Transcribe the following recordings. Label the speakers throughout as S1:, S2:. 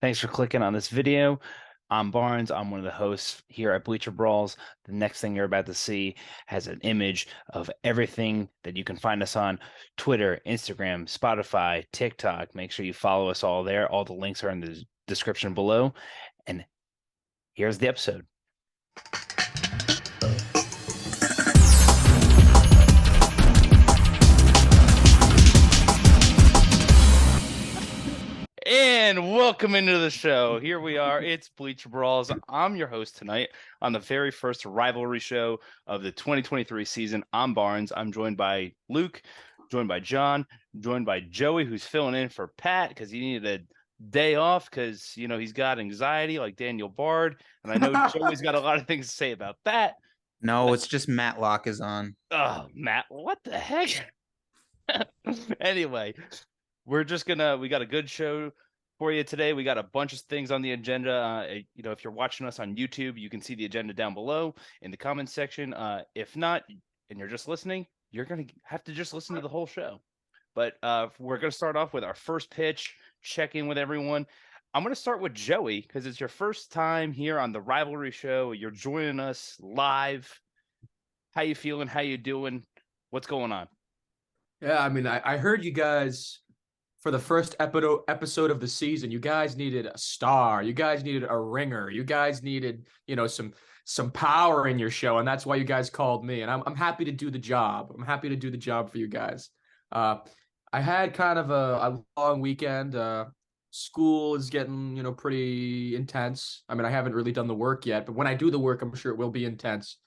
S1: Thanks for clicking on this video. I'm Barnes. I'm one of the hosts here at Bleacher Brawls. The next thing you're about to see has an image of everything that you can find us on Twitter, Instagram, Spotify, TikTok. Make sure you follow us all there. All the links are in the description below. And here's the episode. And welcome into the show. Here we are. It's Bleacher Brawls. I'm your host tonight on the very first rivalry show of the 2023 season. I'm Barnes. I'm joined by Luke, joined by John, joined by Joey, who's filling in for Pat because he needed a day off because, he's got anxiety like Daniel Bard. And I know Joey's got a lot of things to say about that.
S2: No, it's just Matlock is on.
S1: Oh, Matt, what the heck? Anyway, we got a good show for you today. We got a bunch of things on the agenda. If you're watching us on YouTube, you can see the agenda down below in the comments section. If not, and you're just listening, you're going to have to just listen to the whole show. But we're going to start off with our first pitch, check in with everyone. I'm going to start with Joey because it's your first time here on the Rivalry Show. You're joining us live. How you feeling? How you doing? What's going on?
S3: Yeah, I mean, I heard you guys for the first episode of the season. You guys needed a star. You guys needed a ringer. You guys needed, some power in your show, and that's why you guys called me. And I'm happy to do the job. I'm happy to do the job for you guys. I had kind of a long weekend. School is getting, pretty intense. I mean, I haven't really done the work yet, but when I do the work, I'm sure it will be intense.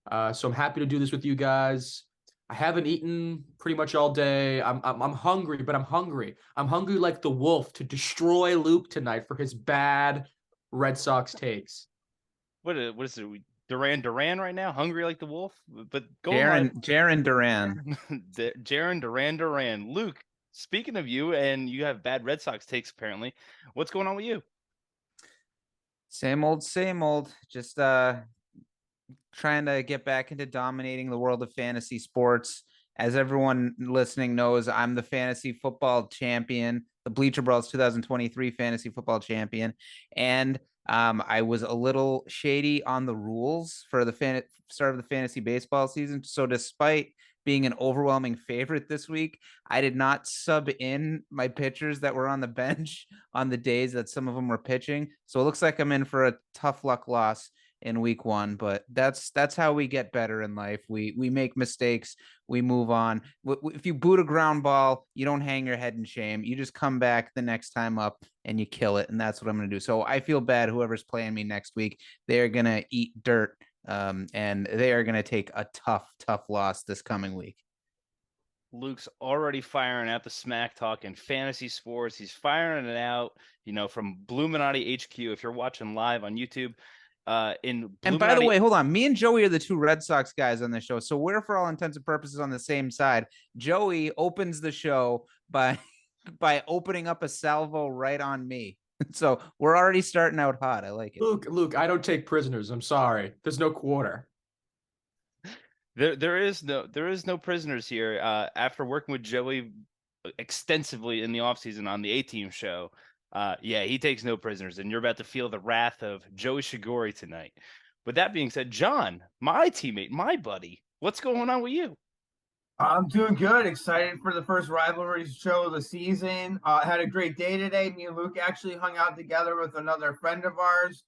S3: So I'm happy to do this with you guys. I haven't eaten pretty much all day. I'm hungry, but I'm hungry. I'm hungry like the wolf to destroy Luke tonight for his bad Red Sox takes.
S1: What is it? Duran right now? Hungry like the wolf? But go
S2: Jaron
S1: Duran. Jaron Duran. Luke, speaking of you, and you have bad Red Sox takes apparently. What's going on with you?
S2: Same old. Just trying to get back into dominating the world of fantasy sports. As everyone listening knows, I'm the fantasy football champion, the Bleacher Brawls 2023 fantasy football champion. And I was a little shady on the rules for the start of the fantasy baseball season. So despite being an overwhelming favorite this week, I did not sub in my pitchers that were on the bench on the days that some of them were pitching. So it looks like I'm in for a tough luck loss in week one, but that's how we get better in life. We make mistakes, we move on. If you boot a ground ball, you don't hang your head in shame. You just come back the next time up and you kill it, and that's what I'm going to do. So I feel bad whoever's playing me next week. They're going to eat dirt, and they are going to take a tough loss this coming week.
S1: Luke's already firing out the smack talk in fantasy sports. He's firing it out, from Bluminati HQ. If you're watching live on YouTube, and
S2: by the way, hold on. Me and Joey are the two Red Sox guys on the show, so we're for all intents and purposes on the same side. Joey opens the show by opening up a salvo right on me, so we're already starting out hot. I like it.
S3: Luke, I don't take prisoners. I'm sorry. There's no quarter.
S1: There is no prisoners here. After working with Joey extensively in the offseason on the A-Team show. He takes no prisoners, and you're about to feel the wrath of Joey Shigori tonight. With that being said, John, my teammate, my buddy, what's going on with you?
S4: I'm doing good. Excited for the first rivalry show of the season. Had a great day today. Me and Luke actually hung out together with another friend of ours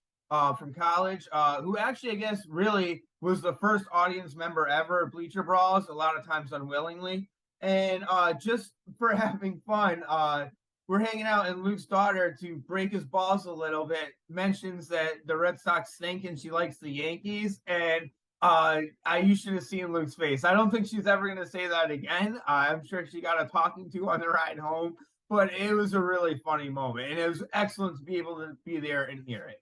S4: from college, who actually, I guess, really was the first audience member ever at Bleacher Brawls, a lot of times unwillingly. And just for having fun, we're hanging out, and Luke's daughter, to break his balls a little bit, mentions that the Red Sox stink and she likes the Yankees. And you should have seen Luke's face. I don't think she's ever going to say that again. I'm sure she got a talking to on the ride home, but it was a really funny moment, and it was excellent to be able to be there and hear it.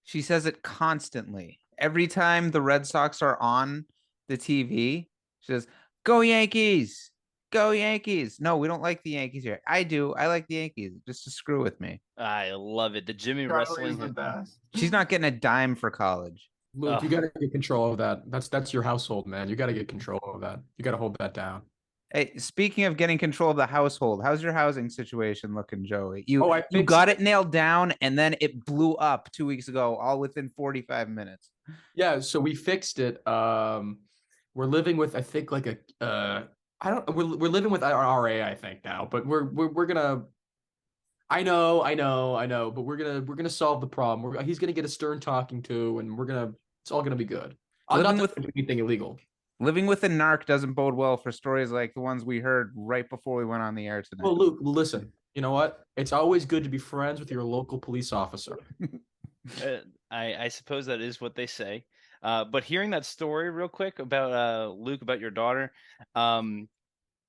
S2: She says it constantly. Every time the Red Sox are on the TV, she says, "Go Yankees! Go Yankees!" No, we don't like the Yankees here. I do. I like the Yankees, just to screw with me.
S1: I love it. The Jimmy wrestling
S4: is the best.
S2: She's not getting a dime for college.
S3: Luke, you got to get control of that. That's your household, man. You got to get control of that. You got to hold that down.
S2: Hey, speaking of getting control of the household, how's your housing situation looking, Joey? You
S3: Oh, I
S2: you
S3: fixed
S2: got it nailed down, and then it blew up 2 weeks ago, all within 45 minutes.
S3: Yeah, so we fixed it. We're living with, I think, like a I don't we're living with our RA, I think, now, but we're gonna I know, but we're gonna solve the problem. He's gonna get a stern talking to, and it's all gonna be good. I'm not
S2: Living with
S3: doing anything illegal.
S2: living with a narc doesn't bode well for stories like the ones we heard right before we went on the air tonight.
S3: Well, Luke, listen, you know what? It's always good to be friends with your local police officer.
S1: I suppose that is what they say. But hearing that story real quick about Luke, about your daughter, I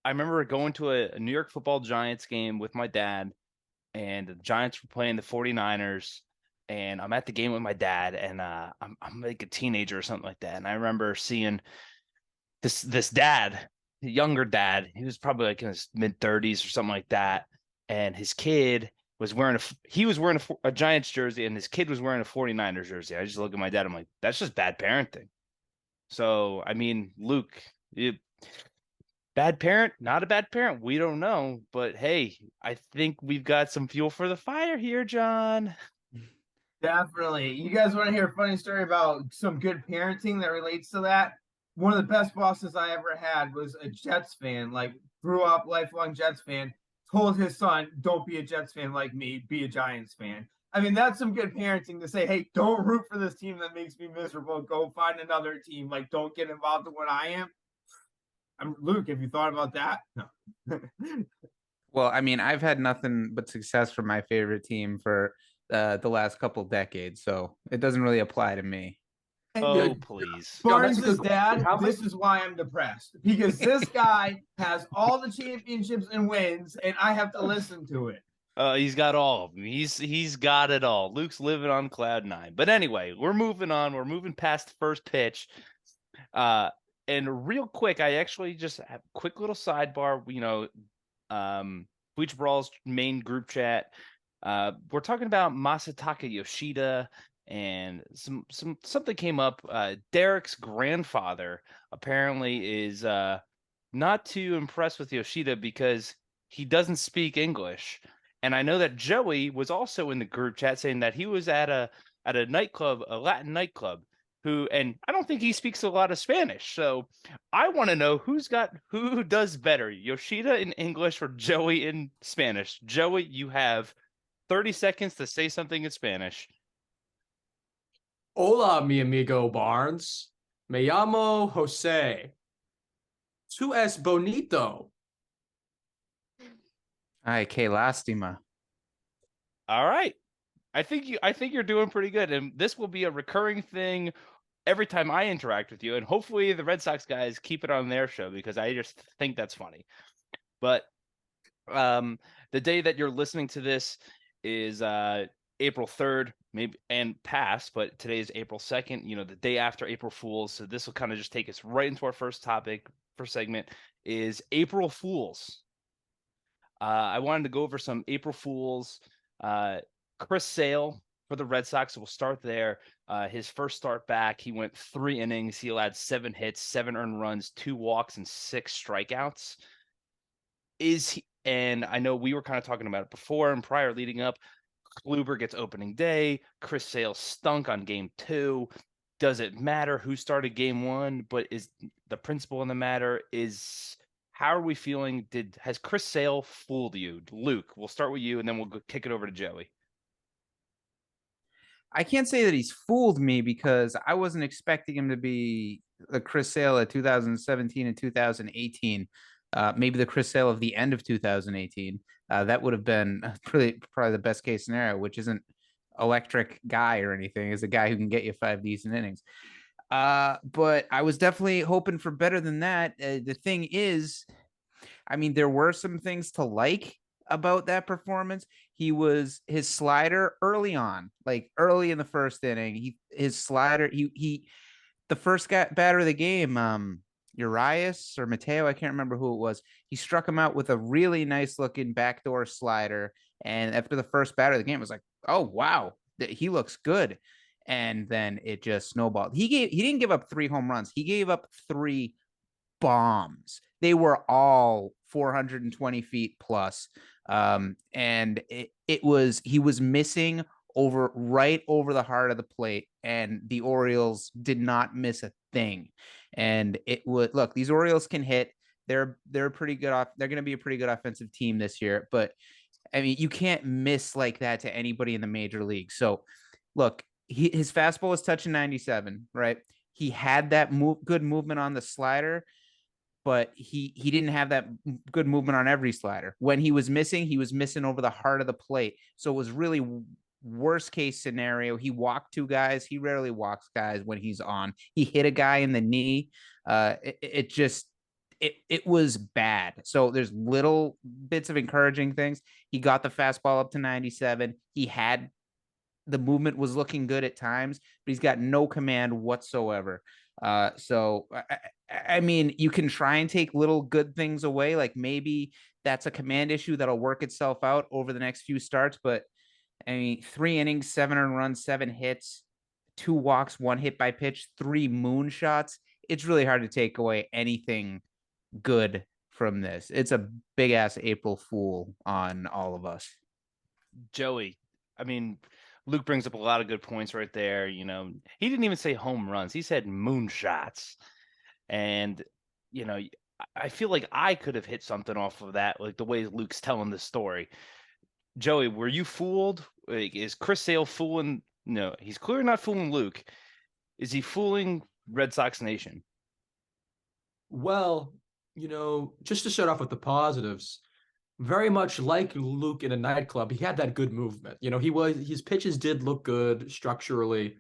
S1: remember going to a New York Football Giants game with my dad, and the Giants were playing the 49ers, and I'm at the game with my dad, and I'm like a teenager or something like that. And I remember seeing this dad, the younger dad, he was probably like in his mid-30s or something like that, and his kid was wearing a Giants jersey, and his kid was wearing a 49ers jersey. I just look at my dad, I'm like, that's just bad parenting. So, I mean, Luke, bad parent, not a bad parent, we don't know, but hey, I think we've got some fuel for the fire here, John.
S4: Definitely. You guys want to hear a funny story about some good parenting that relates to that? One of the best bosses I ever had was a Jets fan, like grew up lifelong Jets fan, told his son, don't be a Jets fan like me, be a Giants fan. I mean, that's some good parenting to say, hey, don't root for this team that makes me miserable. Go find another team. Like, don't get involved in what I am. Luke, have you thought about that? No.
S2: Well, I mean, I've had nothing but success from my favorite team for the last couple decades, so it doesn't really apply to me.
S1: Oh, please.
S4: Barnes' dad, this is why I'm depressed. Because this guy has all the championships and wins, and I have to listen to it.
S1: He's got all of them. He's got it all. Luke's living on cloud nine. But anyway, we're moving on. We're moving past the first pitch. And real quick, I actually just have a quick little sidebar. You know, Bleach Brawl's main group chat. We're talking about Masataka Yoshida, and something came up. Derek's grandfather apparently is not too impressed with Yoshida because he doesn't speak English. And I know that Joey was also in the group chat saying that he was at a nightclub, a Latin nightclub, and I don't think he speaks a lot of Spanish. So I want to know who does better, Yoshida in English or Joey in Spanish. Joey, you have 30 seconds to say something in Spanish.
S3: Hola, mi amigo Barnes. Me llamo Jose. Tú es bonito.
S2: Ay, que lástima.
S1: All right. I think you're doing pretty good, and this will be a recurring thing every time I interact with you, and hopefully the Red Sox guys keep it on their show because I just think that's funny. But the day that you're listening to this is April 3rd, maybe and past, but today is April 2nd, you know, the day after April Fools. So this will kind of just take us right into our first segment is April Fools. I wanted to go over some April Fools. Chris Sale for the Red Sox. So we'll start there. His first start back, he went 3 innings. He allowed 7 hits, 7 earned runs, 2 walks, and 6 strikeouts. And I know we were kind of talking about it before and prior leading up. Kluber gets opening day. Chris Sale stunk on game 2. Does it matter who started game 1? But is the principle in the matter is how are we feeling? Has Chris Sale fooled you? Luke, we'll start with you and then we'll kick it over to Joey.
S2: I can't say that he's fooled me because I wasn't expecting him to be the Chris Sale of 2017 and 2018. Maybe the Chris Sale of the end of 2018. That would have been probably the best case scenario, which isn't electric guy or anything. Is a guy who can get you 5 decent innings. But I was definitely hoping for better than that. The thing is, I mean, there were some things to like about that performance. His slider early on, like early in the first inning, his slider, the first batter of the game, Urias or Mateo, I can't remember who it was. He struck him out with a really nice looking backdoor slider. And after the first batter of the game, it was like, oh, wow, he looks good. And then it just snowballed. He didn't give up 3 home runs. He gave up 3 bombs. they were all 420 feet plus. And he was missing right over the heart of the plate, and the Orioles did not miss a thing. And look, these Orioles can hit. They're pretty good off. They're going to be a pretty good offensive team this year, but I mean, you can't miss like that to anybody in the major league. So look, his fastball was touching 97, right? He had that good movement on the slider, but he didn't have that good movement on every slider. When he was missing over the heart of the plate. So it was really worst case scenario. He walked two guys. He rarely walks guys when he's on. He hit a guy in the knee. It was bad. So there's little bits of encouraging things. He got the fastball up to 97. The movement was looking good at times, but he's got no command whatsoever. So I mean, you can try and take little good things away. Like maybe that's a command issue that'll work itself out over the next few starts. But I mean, 3 innings, 7 earned runs, 7 hits, 2 walks, 1 hit by pitch, 3 moonshots. It's really hard to take away anything good from this. It's a big ass April Fool on all of us.
S1: Joey, I mean, Luke brings up a lot of good points right there. You know, he didn't even say home runs. He said moonshots. And, you know, I feel like I could have hit something off of that, like the way Luke's telling the story. Joey, were you fooled? Like, is Chris Sale fooling? No, he's clearly not fooling Luke. Is he fooling Red Sox Nation?
S3: Well, you know, just to start off with the positives, very much like Luke in a nightclub, he had that good movement. You know, his pitches did look good structurally.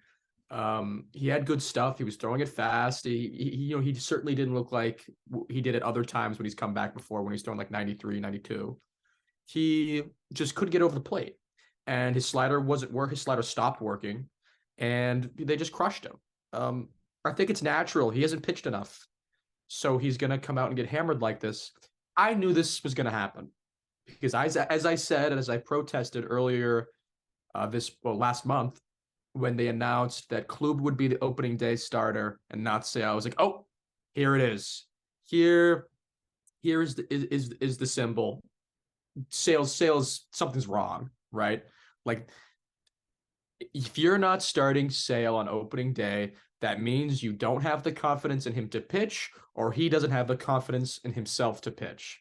S3: He had good stuff. He was throwing it fast. He certainly didn't look like he did at other times when he's come back before, when he's throwing like 93, 92. He just couldn't get over the plate, and his slider wasn't where his slider stopped working, and they just crushed him. I think it's natural. He hasn't pitched enough, so he's going to come out and get hammered like this. I knew this was going to happen because as I said, and as I protested earlier last month, when they announced that Klub would be the opening day starter and not Sale, I was like, oh, here it is. Here is the symbol. Sales, something's wrong, right? Like, if you're not starting Sale on opening day, that means you don't have the confidence in him to pitch, or he doesn't have the confidence in himself to pitch.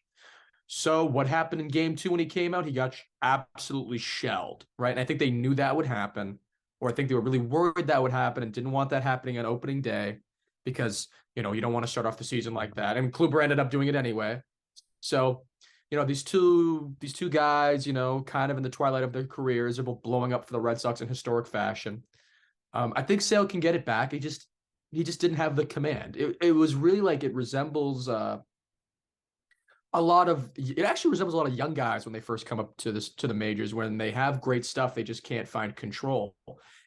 S3: So what happened in game 2 when he came out? He got absolutely shelled, right? And I think they knew that would happen, or I think they were really worried that would happen and didn't want that happening on opening day because, you know, you don't want to start off the season like that. And Kluber ended up doing it anyway. So, you know, these two guys, you know, kind of in the twilight of their careers, are both blowing up for the Red Sox in historic fashion. I think Sale can get it back. He just didn't have the command. It was really like it resembles it actually resembles a lot of young guys when they first come up to the majors. When they have great stuff, they just can't find control,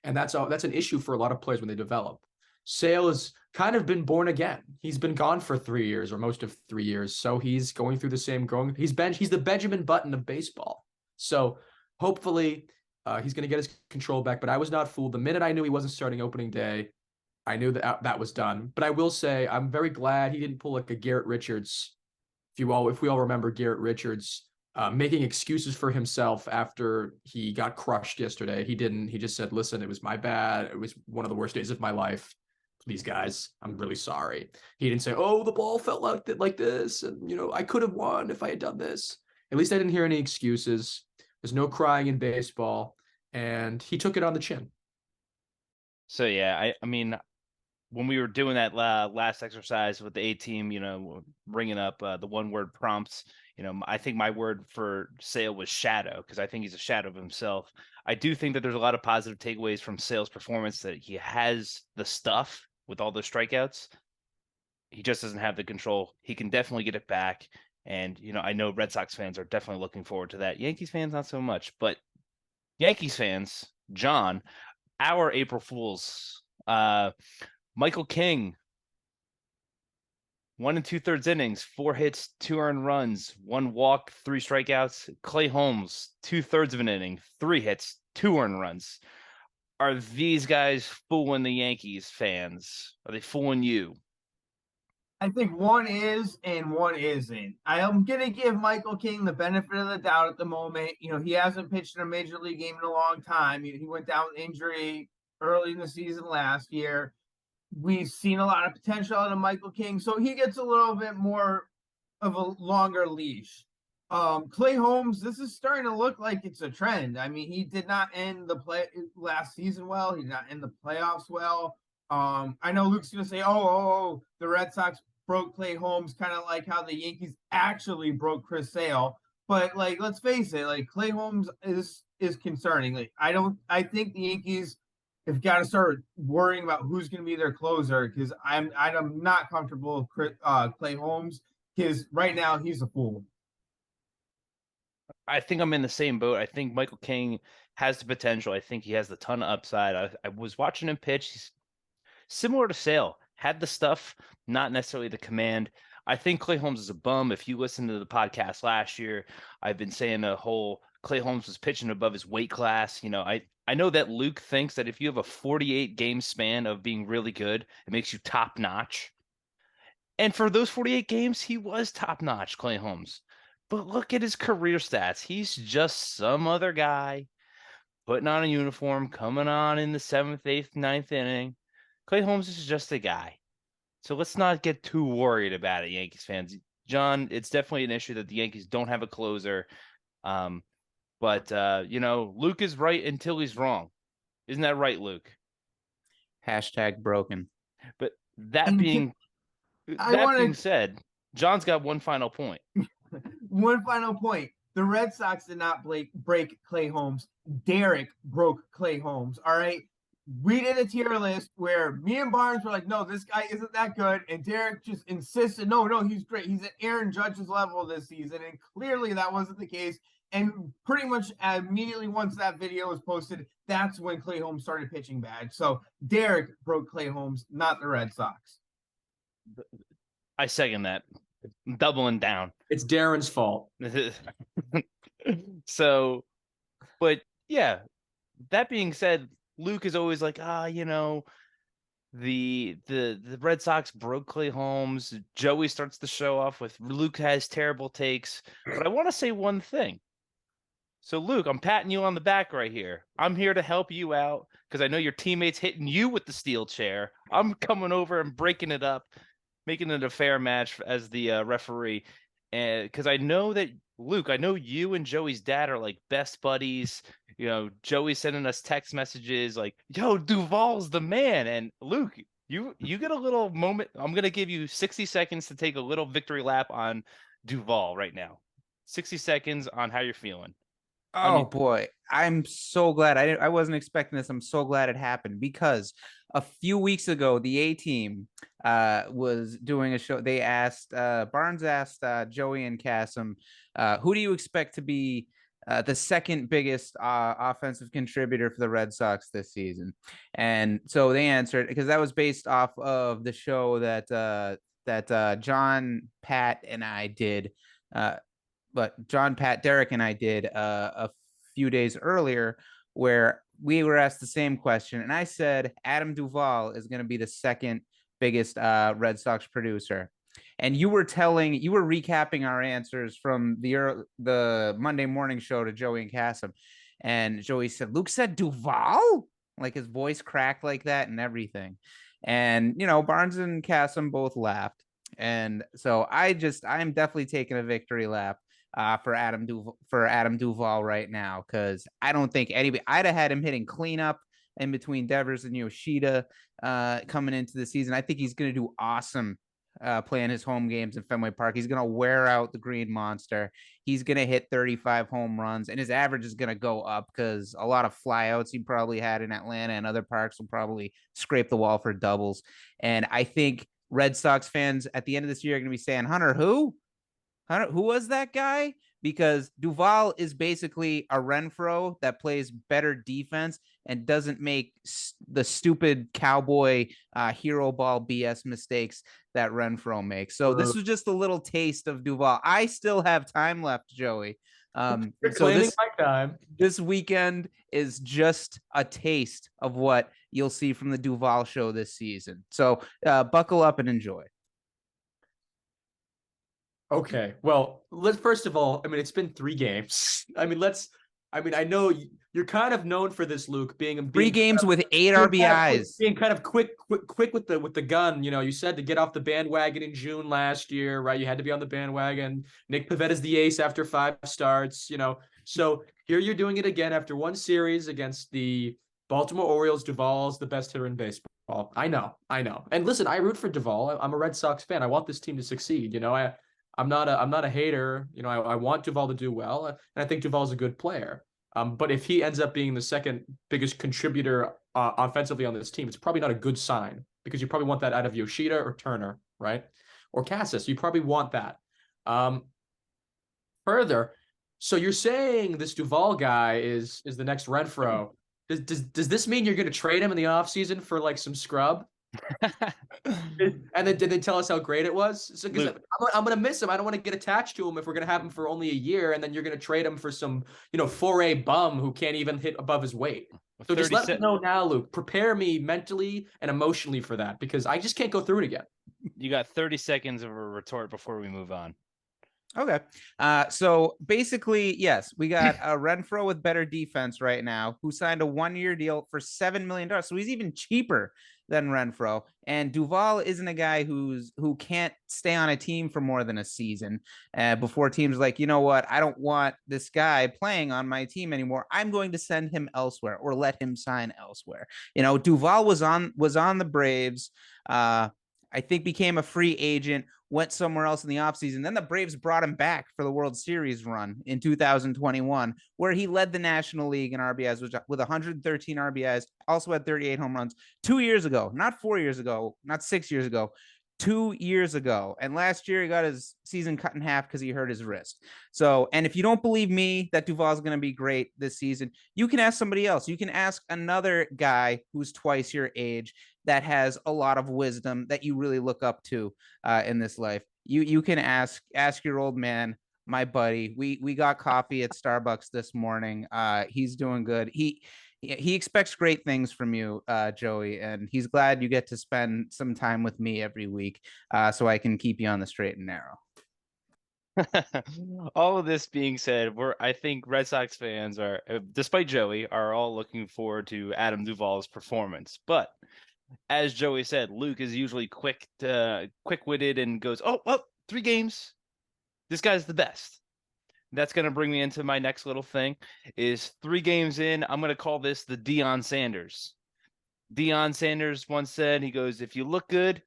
S3: and that's an issue for a lot of players when they develop. Sale has kind of been born again. He's been gone for 3 years, or most of 3 years, so he's going through the same growing. He's the Benjamin Button of baseball. So hopefully he's going to get his control back. But I was not fooled. The minute I knew he wasn't starting opening day, I knew that was done. But I will say I'm very glad he didn't pull like a Garrett Richards. If we all remember Garrett Richards making excuses for himself after he got crushed yesterday. He didn't. He just said, listen, it was my bad. It was one of the worst days of my life. Please, guys, I'm really sorry. He didn't say, oh, the ball felt like this, and, you know, I could have won if I had done this. At least I didn't hear any excuses. There's no crying in baseball, and he took it on the chin.
S1: So, yeah, I mean, when we were doing that last exercise with the A team, you know, bringing up the one-word prompts, you know, I think my word for Sale was shadow, because I think he's a shadow of himself. I do think that there's a lot of positive takeaways from Sale's performance, that he has the stuff with all those strikeouts. He just doesn't have the control. He can definitely get it back. And, you know, I know Red Sox fans are definitely looking forward to that. Yankees fans, not so much. But Yankees fans, John, our April Fools, Michael King, 1 2/3 innings, 4 hits, 2 earned runs, 1 walk, 3 strikeouts. Clay Holmes, 2/3 of an inning, 3 hits, 2 earned runs. Are these guys fooling the Yankees fans? Are they fooling you?
S4: I think one is and one isn't. I am going to give Michael King the benefit of the doubt at the moment. He hasn't pitched in a major league game in a long time. He went down with injury early in the season last year. We've seen a lot of potential out of Michael King, so he gets a little bit more of a longer leash. Clay Holmes, this is starting to look like it's a trend. I mean, he did not end the play last season well. He did not end the playoffs well. I know Luke's gonna say, oh, the Red Sox broke Clay Holmes, kind of like how the Yankees actually broke Chris Sale. But like, let's face it, like Clay Holmes is concerning. Like, I think the Yankees have got to start worrying about who's going to be their closer, because I'm not comfortable with Clay Holmes, because right now he's a fool.
S1: I think I'm in the same boat. I think Michael King has the potential. I think he has the ton of upside. I was watching him pitch. He's similar to Sale, had the stuff, not necessarily the command. I think Clay Holmes is a bum. If you listen to the podcast last year, I've been saying the whole Clay Holmes was pitching above his weight class. I know that Luke thinks that if you have a 48 game span of being really good, it makes you top notch. And for those 48 games, he was top notch, Clay Holmes. But look at his career stats. He's just some other guy putting on a uniform, coming on in the 7th, 8th, 9th inning. Clay Holmes is just a guy. So let's not get too worried about it, Yankees fans. John, it's definitely an issue that the Yankees don't have a closer. But Luke is right until he's wrong. Isn't that right, Luke?
S2: Hashtag broken.
S1: But that being said, John's got one final point.
S4: One final point. The Red Sox did not break Clay Holmes. Derek broke Clay Holmes. All right. We did a tier list where me and Barnes were like, no, this guy isn't that good. And Derek just insisted, no, he's great. He's at Aaron Judge's level this season. And clearly that wasn't the case. And pretty much immediately once that video was posted, that's when Clay Holmes started pitching bad. So Derek broke Clay Holmes, not the Red Sox.
S1: I second that. I'm doubling down.
S3: It's Darren's fault.
S1: So, but yeah, that being said, Luke is always like, the Red Sox broke Clay Holmes. Joey starts the show off with Luke has terrible takes. But I want to say one thing. So, Luke, I'm patting you on the back right here. I'm here to help you out because I know your teammates hitting you with the steel chair. I'm coming over and breaking it up, making it a fair match as the referee. And because I know that, Luke, I know you and Joey's dad are like best buddies. Joey's sending us text messages like, yo, Duvall's the man. And Luke, you get a little moment. I'm going to give you 60 seconds to take a little victory lap on Duvall right now. 60 seconds on how you're feeling.
S2: Oh boy, I'm so glad. I wasn't expecting this. I'm so glad it happened because a few weeks ago, the A-Team was doing a show. They asked, Barnes asked Joey and Cassim, who do you expect to be the second biggest offensive contributor for the Red Sox this season? And so they answered, because that was based off of the show that John, Pat, and I did. But John, Pat, Derek, and I did a few days earlier where we were asked the same question. And I said, Adam Duvall is going to be the second biggest Red Sox producer. And you were recapping our answers from the Monday morning show to Joey and Cassim. And Joey said, Luke said Duvall? Like his voice cracked like that and everything. And, Barnes and Cassim both laughed. And so I'm definitely taking a victory lap for Adam Duvall right now, because I don't think anybody. I'd have had him hitting cleanup in between Devers and Yoshida coming into the season. I think he's going to do awesome playing his home games in Fenway Park. He's going to wear out the Green Monster. He's going to hit 35 home runs, and his average is going to go up because a lot of flyouts he probably had in Atlanta and other parks will probably scrape the wall for doubles. And I think Red Sox fans at the end of this year are going to be saying, Hunter, who was that guy? Because Duvall is basically a Renfroe that plays better defense and doesn't make the stupid cowboy hero ball BS mistakes that Renfroe makes. So this was just a little taste of Duvall. I still have time left, Joey. So this weekend is just a taste of what you'll see from the Duvall show this season. So buckle up and enjoy.
S3: Okay. Well, let's first of all, I mean, it's been 3 games. I know you're kind of known for this, Luke, being
S2: 3 games with 8
S3: being kind of
S2: RBIs.
S3: being kind of quick with the gun. You know, you said to get off the bandwagon in June last year, right? You had to be on the bandwagon. Nick Pavetta's the ace after 5 starts, you know. So here you're doing it again after 1 series against the Baltimore Orioles. Duvall's the best hitter in baseball. I know. And listen, I root for Duvall. I'm a Red Sox fan. I want this team to succeed. You know, I'm not a hater. You know, I want Duvall to do well, and I think Duvall's a good player. But if he ends up being the second biggest contributor offensively on this team, it's probably not a good sign because you probably want that out of Yoshida or Turner, right? Or Cassis. You probably want that. Further, so you're saying this Duvall guy is the next Renfroe. Does this mean you're going to trade him in the offseason for like some scrub? And then did they tell us how great it was? So because I'm gonna miss him. I don't want to get attached to him if we're gonna have him for only a year, and then you're gonna trade him for some 4A bum who can't even hit above his weight. So just let me know now, Luke. Prepare me mentally and emotionally for that because I just can't go through it again.
S1: You got 30 seconds of a retort before we move on.
S2: Okay. So basically, yes, we got a Renfroe with better defense right now who signed a 1-year deal for $7 million. So he's even cheaper than Renfroe. And Duvall isn't a guy who can't stay on a team for more than a season before teams like, you know what, I don't want this guy playing on my team anymore. I'm going to send him elsewhere or let him sign elsewhere. You know, Duvall was on the Braves. I think became a free agent, went somewhere else in the offseason. Then the Braves brought him back for the World Series run in 2021, where he led the National League in RBIs with 113 RBIs, also had 38 home runs 2 years ago, not 4 years ago, not 6 years ago, 2 years ago. And last year he got his season cut in half because he hurt his wrist. So, and if you don't believe me that Duvall is going to be great this season, you can ask somebody else. You can ask another guy who's twice your age that has a lot of wisdom that you really look up to in this life. You can ask your old man, my buddy. We got coffee at Starbucks this morning. He's doing good. He expects great things from you, Joey, and he's glad you get to spend some time with me every week so I can keep you on the straight and narrow.
S1: All of this being said, I think Red Sox fans are, despite Joey, are all looking forward to Adam Duvall's performance. But as Joey said, Luke is usually quick-witted and goes, "Oh, well, 3 games. This guy's the best." That's going to bring me into my next little thing is 3 games in. I'm going to call this the Deion Sanders. Deion Sanders once said, he goes, if you look good,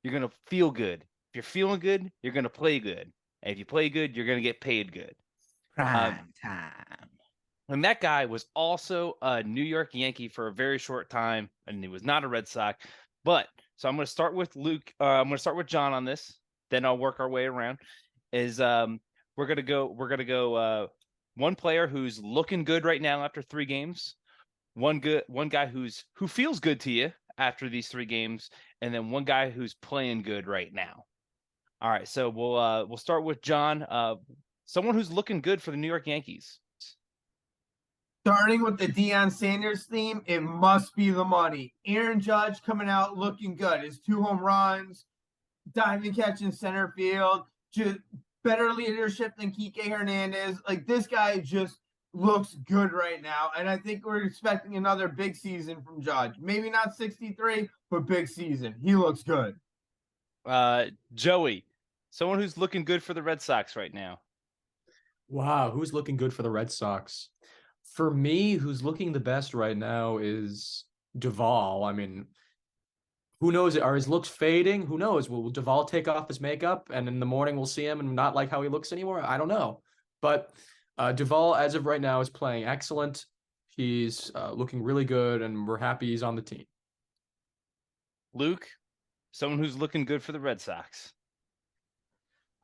S1: you're going to feel good. If you're feeling good, you're going to play good. And if you play good, you're going to get paid good.
S2: Prime time.
S1: And that guy was also a New York Yankee for a very short time, and he was not a Red Sox. But so I'm going to start with Luke. I'm going to start with John on this. Then I'll work our way around. We're gonna go one player who's looking good right now after 3 games, one guy who feels good to you after these 3 games, and then one guy who's playing good right now. All right, so we'll start with John. Someone who's looking good for the New York Yankees.
S4: Starting with the Deion Sanders theme, it must be the money. Aaron Judge coming out looking good. His 2 home runs, diving catch in center field, just better leadership than Kike Hernandez. Like, this guy just looks good right now. And I think we're expecting another big season from Judge. Maybe not 63, but big season. He looks good.
S1: Joey, someone who's looking good for the Red Sox right now.
S3: Wow, who's looking good for the Red Sox? For me, who's looking the best right now is Duvall. I mean, who knows? Are his looks fading? Who knows? Will Duvall take off his makeup and in the morning we'll see him and not like how he looks anymore? I don't know. But Duvall, as of right now, is playing excellent. He's looking really good, and we're happy he's on the team.
S1: Luke, someone who's looking good for the Red Sox.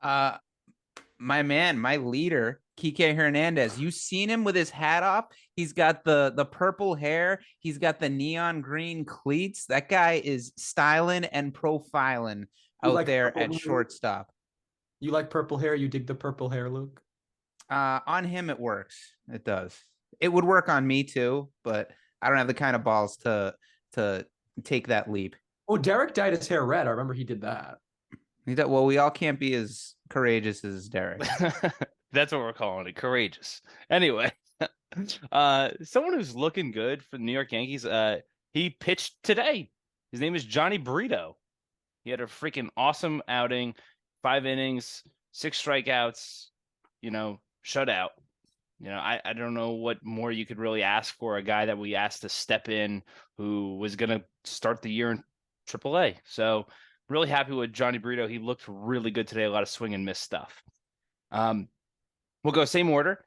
S2: My man, my leader, Kike Hernandez. You seen him with his hat off? He's got the purple hair. He's got the neon green cleats. That guy is styling and profiling out there at shortstop.
S3: You like purple hair? You dig the purple hair, Luke?
S2: On him, it works. It does. It would work on me too, but I don't have the kind of balls to take that leap.
S3: Oh, Derek dyed his hair red. I remember he did that.
S2: Well, we all can't be as courageous as Derek.
S1: That's what we're calling it, courageous. Anyway, someone who's looking good for the New York Yankees, he pitched today. His name is Johnny Brito. He had a freaking awesome outing, 5 innings, 6 strikeouts, shutout. I don't know what more you could really ask for a guy that we asked to step in who was going to start the year in AAA. So really happy with Johnny Brito. He looked really good today. A lot of swing and miss stuff. We'll go same order.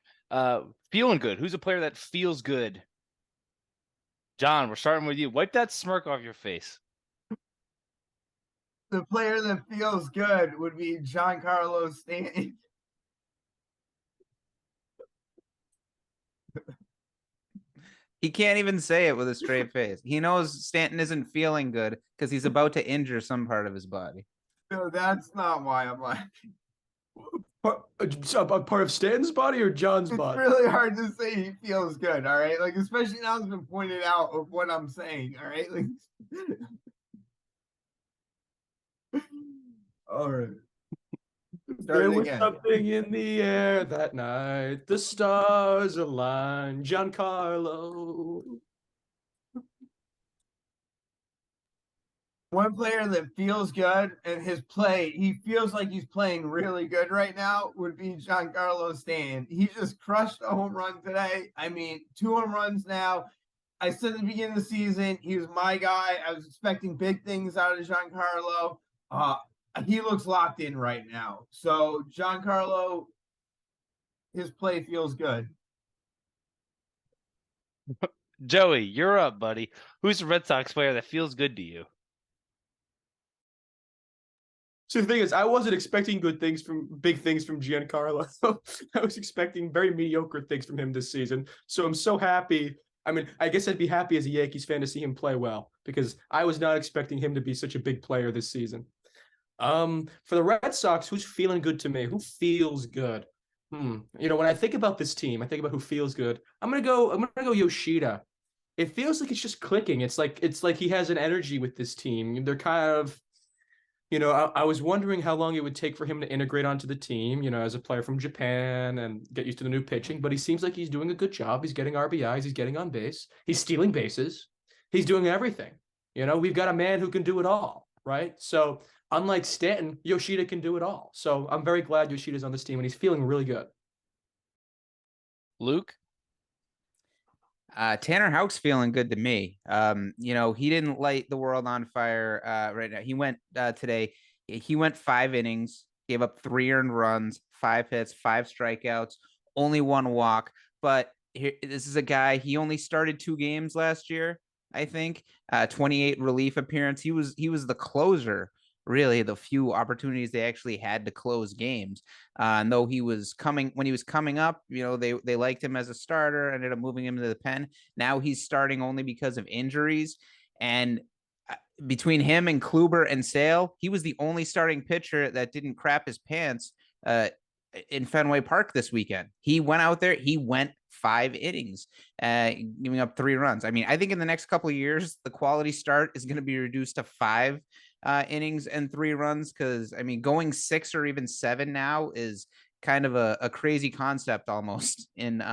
S1: Feeling good. Who's a player that feels good? John, we're starting with you. Wipe that smirk off your face.
S4: The player that feels good would be Giancarlo Stanton.
S2: He can't even say it with a straight face. He knows Stanton isn't feeling good because he's about to injure some part of his body.
S4: No, that's not why I'm laughing.
S3: A part of Stanton's body or John's
S4: It's
S3: body?
S4: really hard to say he feels good, all right? Like, especially now it's been pointed out of what I'm saying, all right? Like, all right.
S3: There was something in the air that night. The stars aligned. Giancarlo.
S4: One player that feels good and his play, he feels like he's playing really good right now, would be Giancarlo Stanton. He just crushed a home run today. I mean, 2 home runs now. I said at the beginning of the season, he was my guy. I was expecting big things out of Giancarlo. He looks locked in right now. So Giancarlo, his play feels good.
S1: Joey, you're up, buddy. Who's the Red Sox player that feels good to you?
S3: So the thing is, I wasn't expecting big things from Giancarlo. I was expecting very mediocre things from him this season. So I'm so happy. I mean, I guess I'd be happy as a Yankees fan to see him play well because I was not expecting him to be such a big player this season. For the Red Sox, who's feeling good to me? Who feels good? When I think about this team, I think about who feels good. I'm gonna go Yoshida. It feels like it's just clicking. It's like he has an energy with this team. They're kind of, I was wondering how long it would take for him to integrate onto the team, as a player from Japan and get used to the new pitching. But he seems like he's doing a good job. He's getting RBIs. He's getting on base. He's stealing bases. He's doing everything. We've got a man who can do it all, right? So unlike Stanton, Yoshida can do it all. So I'm very glad Yoshida's on this team and he's feeling really good.
S1: Luke?
S2: Tanner Houck's feeling good to me. He didn't light the world on fire right now. He went today. He went 5 innings, gave up 3 earned runs, 5 hits, 5 strikeouts, only 1 walk. But this is a guy. He only started 2 games last year, I think. 28 relief appearance. He was the closer. Really, the few opportunities they actually had to close games. And though when he was coming up, they liked him as a starter, ended up moving him to the pen. Now he's starting only because of injuries. And between him and Kluber and Sale, he was the only starting pitcher that didn't crap his pants in Fenway Park this weekend. He went out there, he went 5 innings, giving up 3 runs. I mean, I think in the next couple of years, the quality start is going to be reduced to 5 innings and 3 runs, because I mean, going 6 or even 7 now is kind of a crazy concept almost in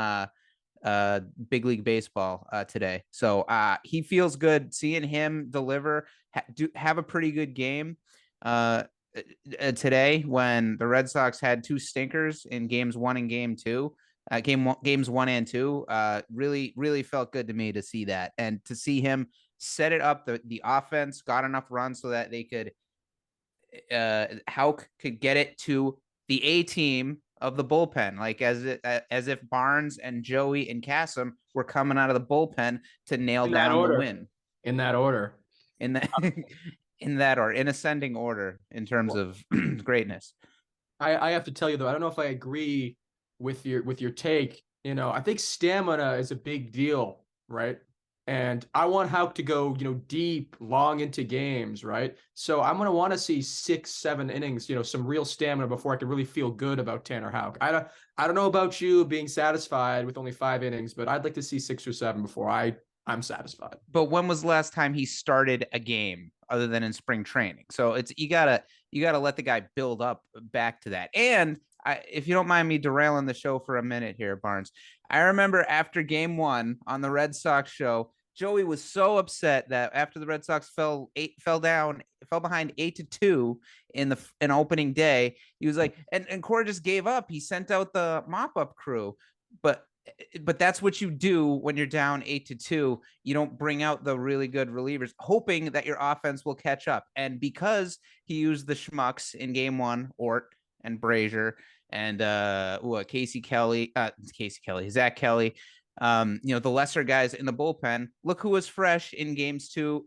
S2: big league baseball today. So he feels good. Seeing him deliver, have a pretty good game today when the Red Sox had 2 stinkers in games 1 and game 2. Games 1 and 2 really felt good to me to see that, and to see him set it up. The offense got enough runs so that they could Houck could get it to the A team of the bullpen, like as if Barnes and Joey and Kasem were coming out of the bullpen to nail down the win.
S3: In that order.
S2: In that order, in ascending order in terms of greatness.
S3: I have to tell you though, I don't know if I agree with your take. I think stamina is a big deal, right? And I want Houck to go, deep, long into games, right? So I'm going to want to see 6, 7 innings, some real stamina before I can really feel good about Tanner Houck. I don't know about you being satisfied with only 5 innings, but I'd like to see 6 or 7 before I I'm satisfied.
S2: But when was the last time he started a game other than in spring training? So it's you gotta let the guy build up back to that. And if you don't mind me derailing the show for a minute here, Barnes, I remember after game 1 on the Red Sox show, Joey was so upset that after the Red Sox fell behind 8-2 in an opening day, he was like, and Cora just gave up. He sent out the mop up crew, but that's what you do when you're down 8-2. You don't bring out the really good relievers, hoping that your offense will catch up. And because he used the schmucks in game 1, Ort and Brazier and Zach Kelly, the lesser guys in the bullpen. Look who was fresh in games 2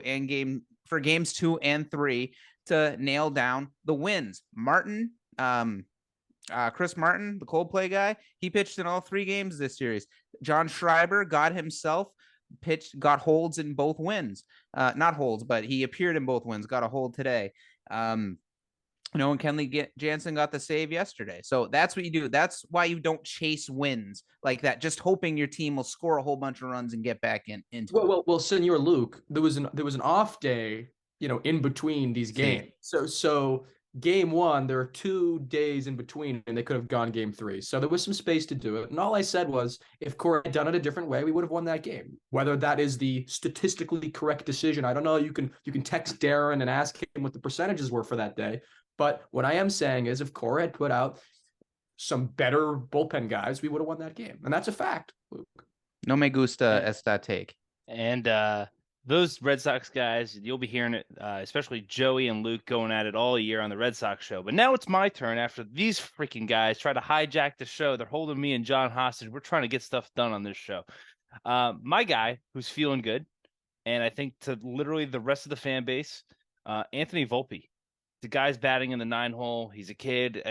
S2: and 3 to nail down the wins. Martin, Chris Martin, the Coldplay guy, he pitched in all 3 games this series. John Schreiber got holds in both wins. Not holds, but he appeared in both wins, got a hold today. And Kenley Jansen got the save yesterday. So that's what you do. That's why you don't chase wins like that, just hoping your team will score a whole bunch of runs and get back into it.
S3: Well, Senor Luke, there was an off day, in between these games. So game 1, there are 2 days in between, and they could have gone game 3. So there was some space to do it. And all I said was, if Corey had done it a different way, we would have won that game. Whether that is the statistically correct decision, I don't know. You can text Darren and ask him what the percentages were for that day. But what I am saying is, if Cora had put out some better bullpen guys, we would have won that game. And that's a fact, Luke.
S2: No me gusta esta take.
S1: And those Red Sox guys, you'll be hearing it, especially Joey and Luke going at it all year on the Red Sox show. But now it's my turn after these freaking guys try to hijack the show. They're holding me and John hostage. We're trying to get stuff done on this show. My guy who's feeling good, and I think to literally the rest of the fan base, Anthony Volpe. The guy's batting in the 9-hole. He's a kid.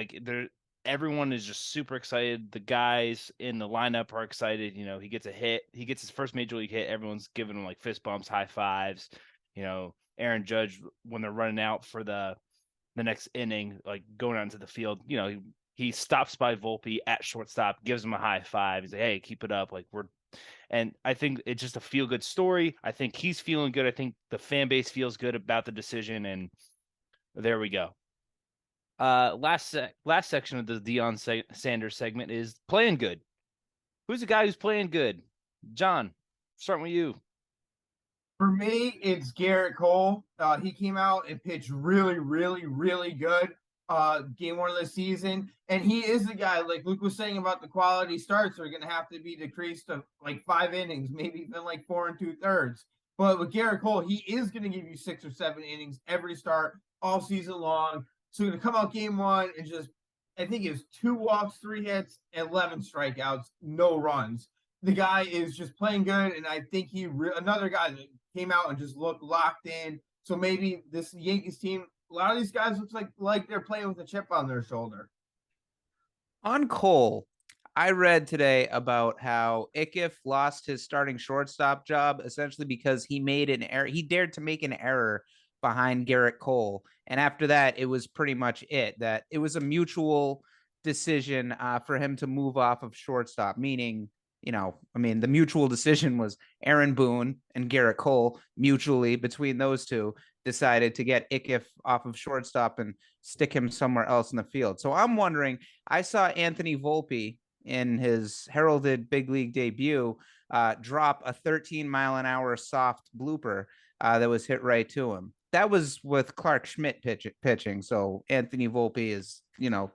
S1: Everyone is just super excited. The guys in the lineup are excited. He gets a hit. He gets his first major league hit. Everyone's giving him like fist bumps, high fives. Aaron Judge, when they're running out for the next inning, like going out into the field, he stops by Volpe at shortstop, gives him a high five. He's like, hey, keep it up. And I think it's just a feel good story. I think he's feeling good. I think the fan base feels good about the decision, and there we go. Last section of the Deion Sanders segment is playing good. Who's the guy who's playing good? John, starting with you.
S4: For me, it's Garrett Cole. He came out and pitched really, really, really good game 1 of the season. And he is the guy, like Luke was saying about the quality starts, are going to have to be decreased to like 5 innings, maybe even like 4 2/3. But with Garrett Cole, he is going to give you 6 or 7 innings every start all season long. So going to come out game 1 and just, I think it was 2 walks, 3 hits, 11 strikeouts, no runs. The guy is just playing good, and I think another guy that came out and just looked locked in. So maybe this Yankees team, a lot of these guys looks like they're playing with a chip on their shoulder.
S2: On Cole, I read today about how Ickif lost his starting shortstop job essentially because he made an error. He dared to make an error behind Garrett Cole. And after that, it was pretty much that it was a mutual decision for him to move off of shortstop, meaning, the mutual decision was Aaron Boone and Garrett Cole mutually between those two decided to get Ickif off of shortstop and stick him somewhere else in the field. So I'm wondering, I saw Anthony Volpe in his heralded big league debut drop a 13-mile-an-hour soft blooper that was hit right to him. That was with Clark Schmidt pitching. So Anthony Volpe is,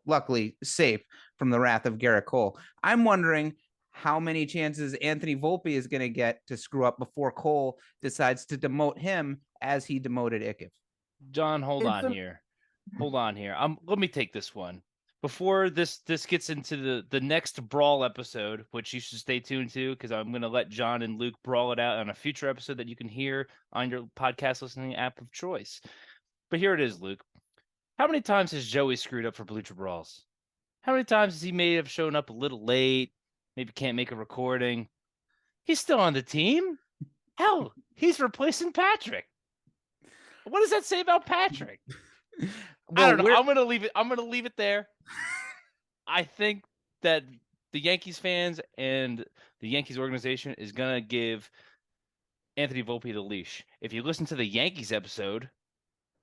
S2: luckily safe from the wrath of Garrett Cole. I'm wondering how many chances Anthony Volpe is going to get to screw up before Cole decides to demote him as he demoted Ickif.
S1: John, hold on here. Let me take this one. Before this gets into the next brawl episode, which you should stay tuned to, because I'm going to let John and Luke brawl it out on a future episode that you can hear on your podcast listening app of choice. But here it is, Luke. How many times has Joey screwed up for Bleacher Brawls? How many times has he may have shown up a little late, maybe can't make a recording? He's still on the team. Hell, he's replacing Patrick. What does that say about Patrick? I don't know. I'm gonna leave it there. I think that the Yankees fans and the Yankees organization is gonna give Anthony Volpe the leash. If you listen to the Yankees episode,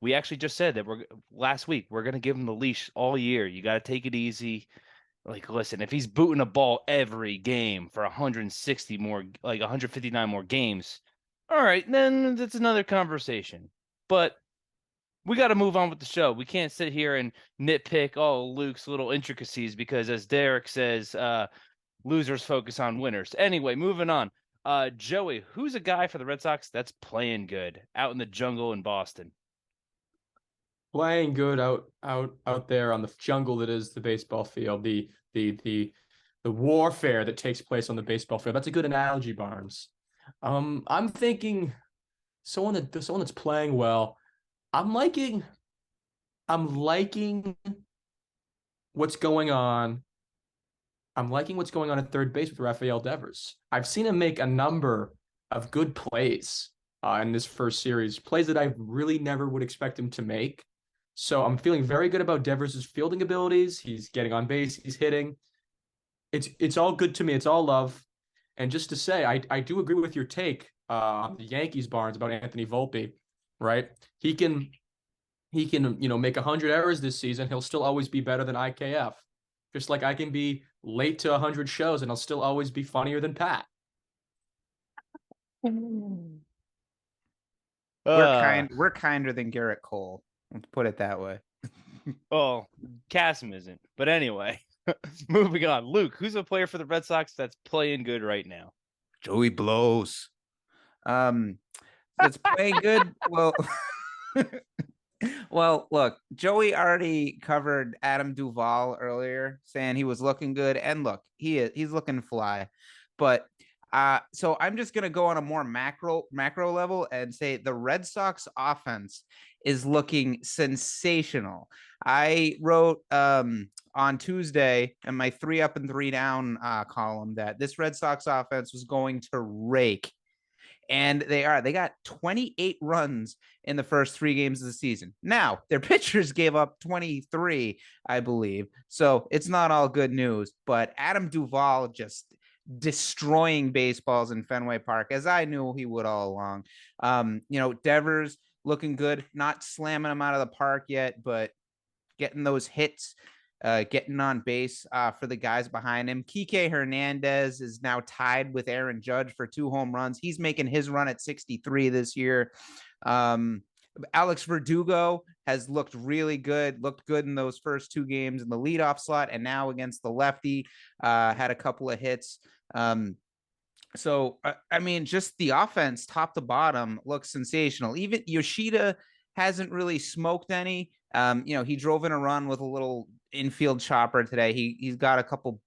S1: we actually just said that last week we're gonna give him the leash all year. You got to take it easy. Like, listen, if he's booting a ball every game for 160 more, like 159 more games, all right, then that's another conversation. But we got to move on with the show. We can't sit here and nitpick all Luke's little intricacies because, as Derek says, losers focus on winners. Anyway, moving on. Joey, who's a guy for the Red Sox that's playing good out in the jungle in Boston?
S3: Playing good out there on the jungle that is the baseball field, the warfare that takes place on the baseball field. That's a good analogy, Barnes. I'm thinking someone that's playing well. I'm liking what's going on. I'm liking what's going on at third base with Rafael Devers. I've seen him make a number of good plays in this first series, plays that I really never would expect him to make. So I'm feeling very good about Devers' fielding abilities. He's getting on base. He's hitting. It's all good to me. It's all love. And just to say, I do agree with your take on the Yankees, Barnes, about Anthony Volpe, right? He can make 100 errors this season. He'll still always be better than IKF. Just like I can be late to 100 shows and I'll still always be funnier than Pat.
S2: We're kinder than Garrett Cole. Let's put it that way.
S1: Oh, Cassim isn't. But anyway, moving on. Luke, who's a player for the Red Sox that's playing good right now?
S2: Joey blows. That's playing good. Well, well, look, Joey already covered Adam Duvall earlier, saying he was looking good, and look, he's looking fly. But so I'm just gonna go on a more macro level and say the Red Sox offense is looking sensational. I wrote on Tuesday in my 3 up and 3 down column that this Red Sox offense was going to rake. And they got 28 runs in the first 3 games of the season. Now, their pitchers gave up 23, I believe. So it's not all good news. But Adam Duvall just destroying baseballs in Fenway Park, as I knew he would all along. Devers looking good, not slamming them out of the park yet, but getting those hits, getting on base for the guys behind him. Kike Hernandez is now tied with Aaron Judge for 2 home runs. He's making his run at 63 this year. Alex Verdugo has looked really good, looked good in those first 2 games in the leadoff slot, and now against the lefty, had a couple of hits. So, I mean, just the offense, top to bottom, looks sensational. Even Yoshida hasn't really smoked any. He drove in a run with a little infield chopper today. He's got a couple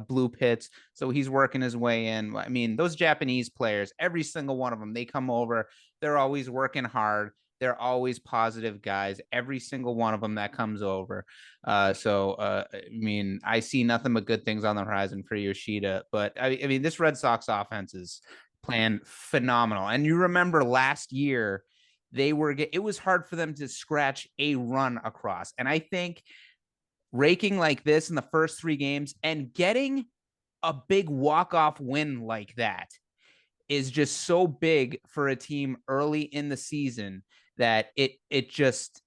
S2: blue pits, so he's working his way in. I mean, those Japanese players, every single one of them, they come over. They're always working hard. They're always positive guys, every single one of them that comes over. I mean, I see nothing but good things on the horizon for Yoshida. But I mean, this Red Sox offense is playing phenomenal. And you remember last year, it was hard for them to scratch a run across. And I think raking like this in the first 3 games and getting a big walk-off win like that is just so big for a team early in the season that it just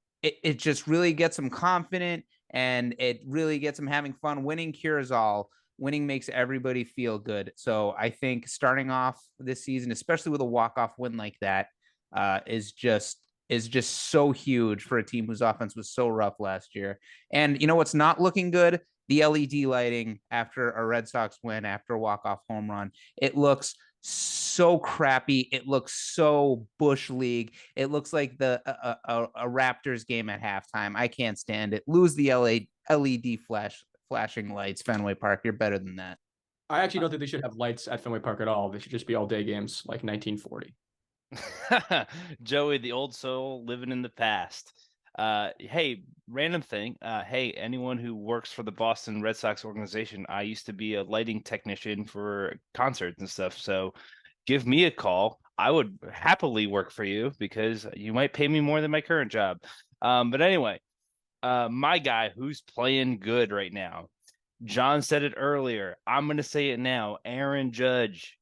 S2: really gets them confident, and it really gets them having fun. Winning cures all. Winning makes everybody feel good. So I think starting off this season, especially with a walk-off win like that, is just so huge for a team whose offense was so rough last year. And you know what's not looking good? The LED lighting after a Red Sox win, after a walk-off home run. It looks so crappy. It looks so Bush League. It looks like a Raptors game at halftime. I can't stand it. Lose the LED flashing lights, Fenway Park. You're better than that.
S3: I actually don't think they should have lights at Fenway Park at all. They should just be all day games like 1940.
S1: Joey, the old soul living in the past. Hey, random thing. Hey, anyone who works for the Boston Red Sox organization, I used to be a lighting technician for concerts and stuff. So give me a call. I would happily work for you because you might pay me more than my current job. But anyway, my guy who's playing good right now. John said it earlier. I'm going to say it now. Aaron Judge.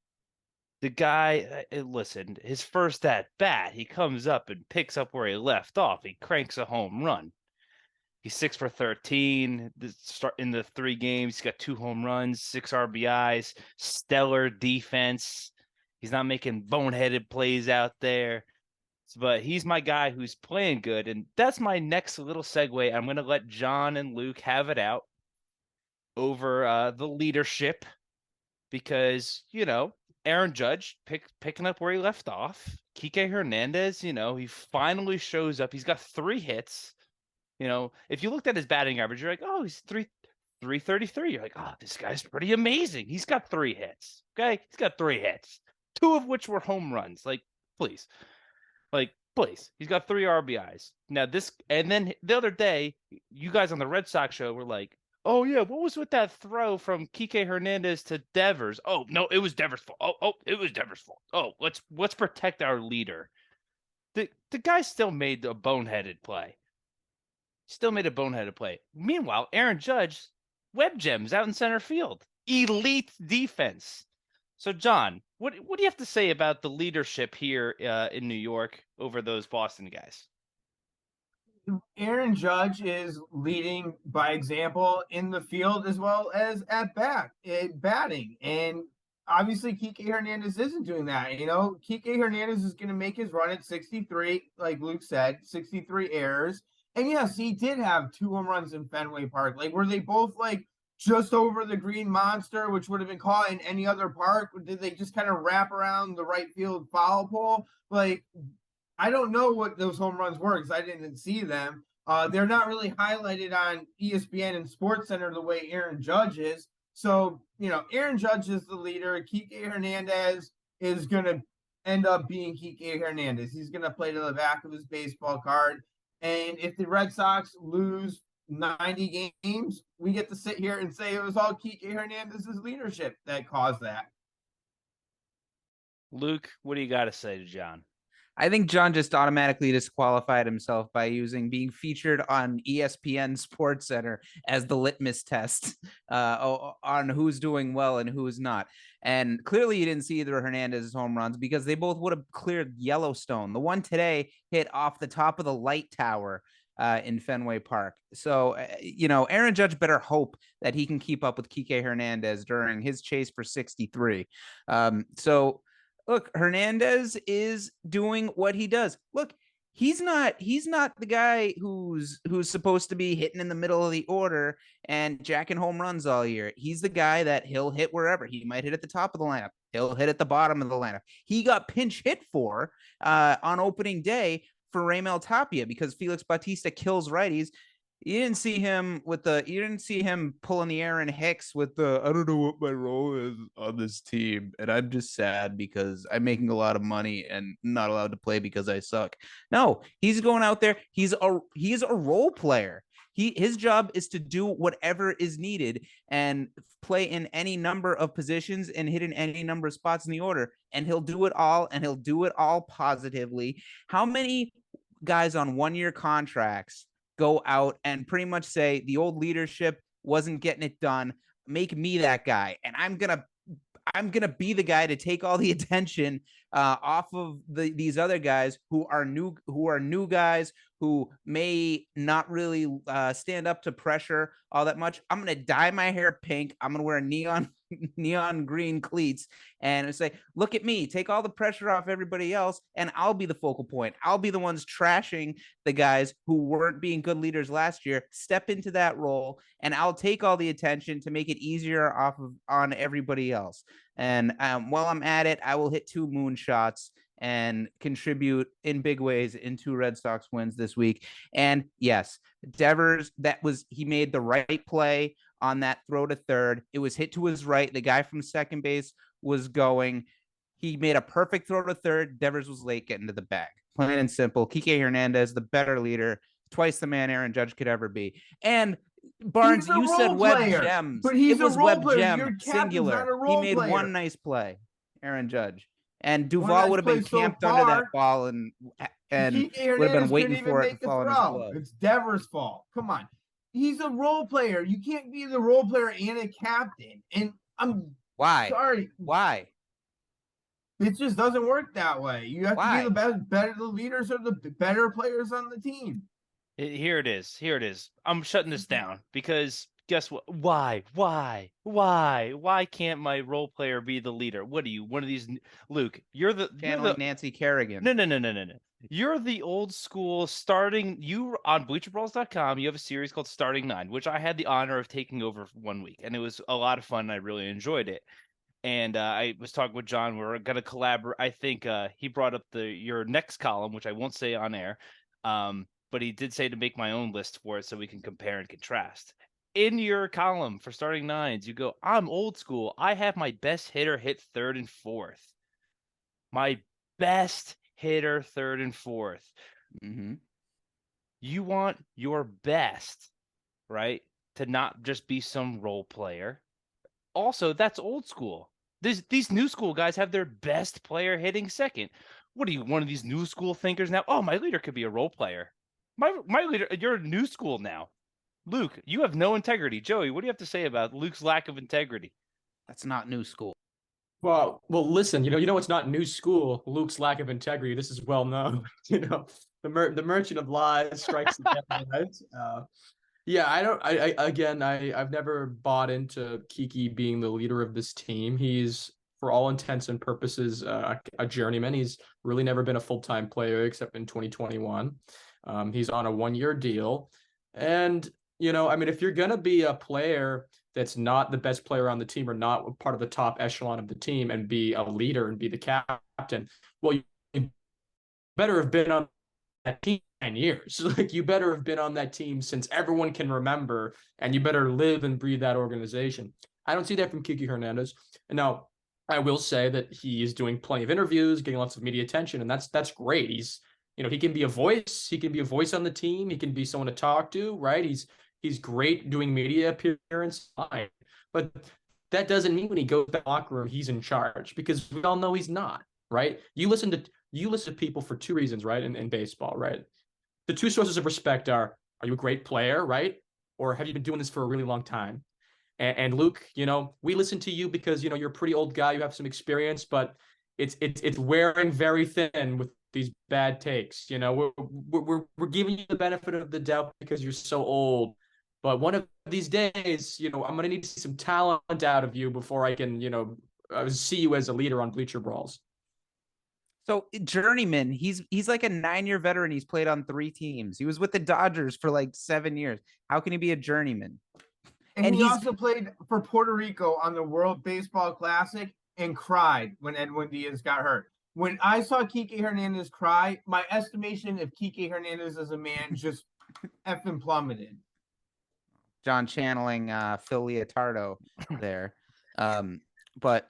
S1: The guy, listen, his first at bat, he comes up and picks up where he left off. He cranks a home run. He's 6 for 13 in the 3 games. He's got 2 home runs, 6 RBIs, stellar defense. He's not making boneheaded plays out there. But he's my guy who's playing good. And that's my next little segue. I'm going to let John and Luke have it out over the leadership because, Aaron Judge picking up where he left off. Kike Hernandez, he finally shows up. He's got 3 hits. If you looked at his batting average, you're like, oh, he's 333. You're like, oh, this guy's pretty amazing. He's got 3 hits. Okay. He's got 3 hits, 2 of which were home runs. Please. Please. He's got 3 RBIs. Now and then the other day, you guys on the Red Sox show were like, oh yeah, what was with that throw from Kike Hernandez to Devers? Oh no, it was Devers' fault. Oh, it was Devers' fault. Oh, let's protect our leader. The guy still made a boneheaded play. Meanwhile, Aaron Judge, web gems out in center field. Elite defense. So, John, what do you have to say about the leadership here in New York over those Boston guys?
S4: Aaron Judge is leading by example in the field as well as at batting. And obviously, Kike Hernandez isn't doing that. Kike Hernandez is going to make his run at 63, like Luke said, 63 errors. And yes, he did have 2 home runs in Fenway Park. Were they both just over the green monster, which would have been caught in any other park? Or did they just kind of wrap around the right field foul pole? I don't know what those home runs were because I didn't see them. They're not really highlighted on ESPN and SportsCenter the way Aaron Judge is. So, Aaron Judge is the leader. Kike Hernandez is going to end up being Kike Hernandez. He's going to play to the back of his baseball card. And if the Red Sox lose 90 games, we get to sit here and say it was all Kike Hernandez's leadership that caused that.
S1: Luke, what do you got to say to John?
S2: I think John just automatically disqualified himself by being featured on ESPN SportsCenter as the litmus test on who's doing well and who's not. And clearly you didn't see either of Hernandez's home runs because they both would have cleared Yellowstone. The one today hit off the top of the light tower in Fenway Park. So, Aaron Judge better hope that he can keep up with Kike Hernandez during his chase for 63. Look, Hernandez is doing what he does. Look, he's not the guy who's supposed to be hitting in the middle of the order and jacking home runs all year. He's the guy that he'll hit wherever. He might hit at the top of the lineup. He'll hit at the bottom of the lineup. He got pinch hit for on opening day for Raimel Tapia because Felix Bautista kills righties. You didn't see him pulling the Aaron Hicks with I don't know what my role is on this team. And I'm just sad because I'm making a lot of money and not allowed to play because I suck. No, he's going out there. He's a role player. His job is to do whatever is needed and play in any number of positions and hit in any number of spots in the order. And he'll do it all, and he'll do it all positively. How many guys on 1-year contracts go out and pretty much say the old leadership wasn't getting it done? Make me that guy, and I'm gonna be the guy to take all the attention off of these other guys who are new guys who may not really stand up to pressure all that much. I'm gonna dye my hair pink. I'm gonna wear neon green cleats and say, look at me, take all the pressure off everybody else, and I'll be the focal point. I'll be the ones trashing the guys who weren't being good leaders last year. Step into that role, and I'll take all the attention to make it easier on everybody else. And while I'm at it, I will hit 2 moonshots and contribute in big ways in 2 Red Sox wins this week. And yes, Devers, he made the right play on that throw to third. It was hit to his right. The guy from second base was going. He made a perfect throw to third. Devers was late getting to the bag. Plain and simple. Kike Hernandez, the better leader, twice the man Aaron Judge could ever be. And Barnes, you said web gems.
S4: But he's
S2: it was
S4: a role
S2: web
S4: player.
S2: gem,
S4: Your
S2: singular. He made
S4: player.
S2: one nice play, Aaron Judge. And Duvall would have been camped under that ball and would have been waiting for it to fall in his glove.
S4: It's Devers' fault. Come on. He's a role player. You can't be the role player and a captain. And I'm
S2: Why?
S4: sorry.
S2: Why?
S4: It just doesn't work that way. You have to
S2: Why?
S4: be the leaders are the better players on the team.
S1: Here it is. Here it is. I'm shutting this down because guess what? Why can't my role player be the leader? What are you? One of these, Luke? You're the
S2: Channeling Nancy Kerrigan.
S1: No. You're the old school starting. You on BleacherBrawls.com. You have a series called Starting Nine, which I had the honor of taking over for 1 week, and it was a lot of fun. And I really enjoyed it. And I was talking with John. We're gonna collaborate. I think he brought up your next column, which I won't say on air. But he did say to make my own list for it so we can compare and contrast. In your column for Starting Nines, you go, I'm old school. I have my best hitter hit third and fourth. My best hitter third and fourth.
S2: Mm-hmm.
S1: You want your best, right? To not just be some role player. Also, that's old school. These new school guys have their best player hitting second. What are you, one of these new school thinkers now? Oh, my leader could be a role player. My leader, you're new school now. Luke, you have no integrity. Joey, what do you have to say about Luke's lack of integrity?
S2: That's not new school.
S3: Well, listen, you know, it's not new school. Luke's lack of integrity. This is well known. You know, the merchant of lies strikes again, right? Yeah, I've never bought into Kiki being the leader of this team. He's, for all intents and purposes, a journeyman. He's really never been a full-time player except in 2021. He's on a 1-year deal. And, you know, I mean, if you're going to be a player that's not the best player on the team or not part of the top echelon of the team and be a leader and be the captain, well, you better have been on that team 9 years. Like, you better have been on that team since everyone can remember, and you better live and breathe that organization. I don't see that from Kiki Hernandez. And now, I will say that he is doing plenty of interviews, getting lots of media attention, and that's great. He's, you know, he can be a voice. He can be a voice on the team. He can be someone to talk to, right? He's great doing media appearance, fine. But that doesn't mean when he goes to the locker room, he's in charge, because we all know he's not, right? You listen to people for two reasons, right? In baseball, right? The two sources of respect are you a great player, right? Or have you been doing this for a really long time? And Luke, you know, we listen to you because, you know, you're a pretty old guy, you have some experience, but it's wearing very thin with these bad takes. You know, we're giving you the benefit of the doubt because you're so old. But one of these days, you know, I'm going to need to see some talent out of you before I can, you know, see you as a leader on Bleacher Brawls.
S2: So journeyman, he's like a 9-year veteran. He's played on 3 teams. He was with the Dodgers for like 7 years. How can he be a journeyman?
S4: And he also played for Puerto Rico on the World Baseball Classic and cried when Edwin Diaz got hurt. When I saw Kike Hernandez cry, my estimation of Kike Hernandez as a man just effing plummeted.
S2: John channeling Phil Leotardo there. But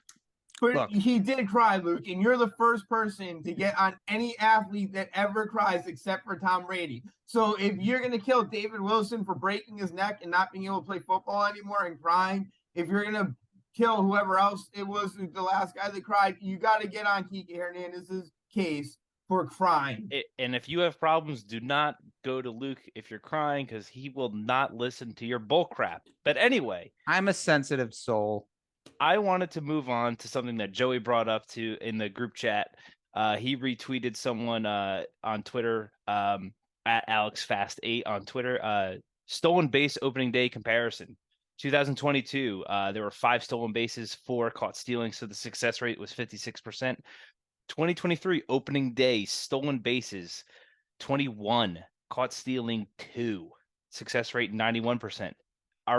S2: look,
S4: he did cry, Luke, and you're the first person to get on any athlete that ever cries except for Tom Brady. So if you're going to kill David Wilson for breaking his neck and not being able to play football anymore and crying, if you're going to kill whoever else it was, the last guy that cried, you got to get on Kike Hernandez's case for crying.
S1: And if you have problems, do not go to Luke if you're crying, because he will not listen to your bull crap. But anyway,
S2: I'm a sensitive soul.
S1: I wanted to move on to something that Joey brought up in the group chat. He retweeted someone on Twitter, at AlexFast8 on Twitter, stolen base opening day comparison. 2022, there were 5 stolen bases, 4 caught stealing, so the success rate was 56%. 2023 opening day stolen bases, 21, caught stealing 2, success rate 91%.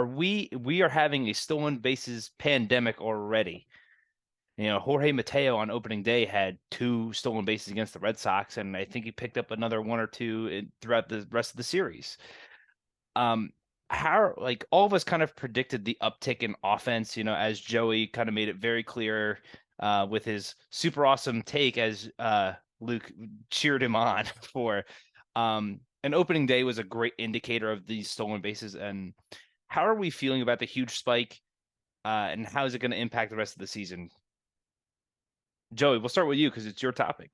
S1: We are having a stolen bases pandemic already. You know, Jorge Mateo on opening day had 2 stolen bases against the Red Sox, and I think he picked up another 1 or 2 throughout the rest of the series. How, like, all of us kind of predicted the uptick in offense, you know, as Joey kind of made it very clear with his super awesome take, as Luke cheered him on for. And opening day was a great indicator of these stolen bases. And how are we feeling about the huge spike, and how is it going to impact the rest of the season? Joey, we'll start with you because it's your topic.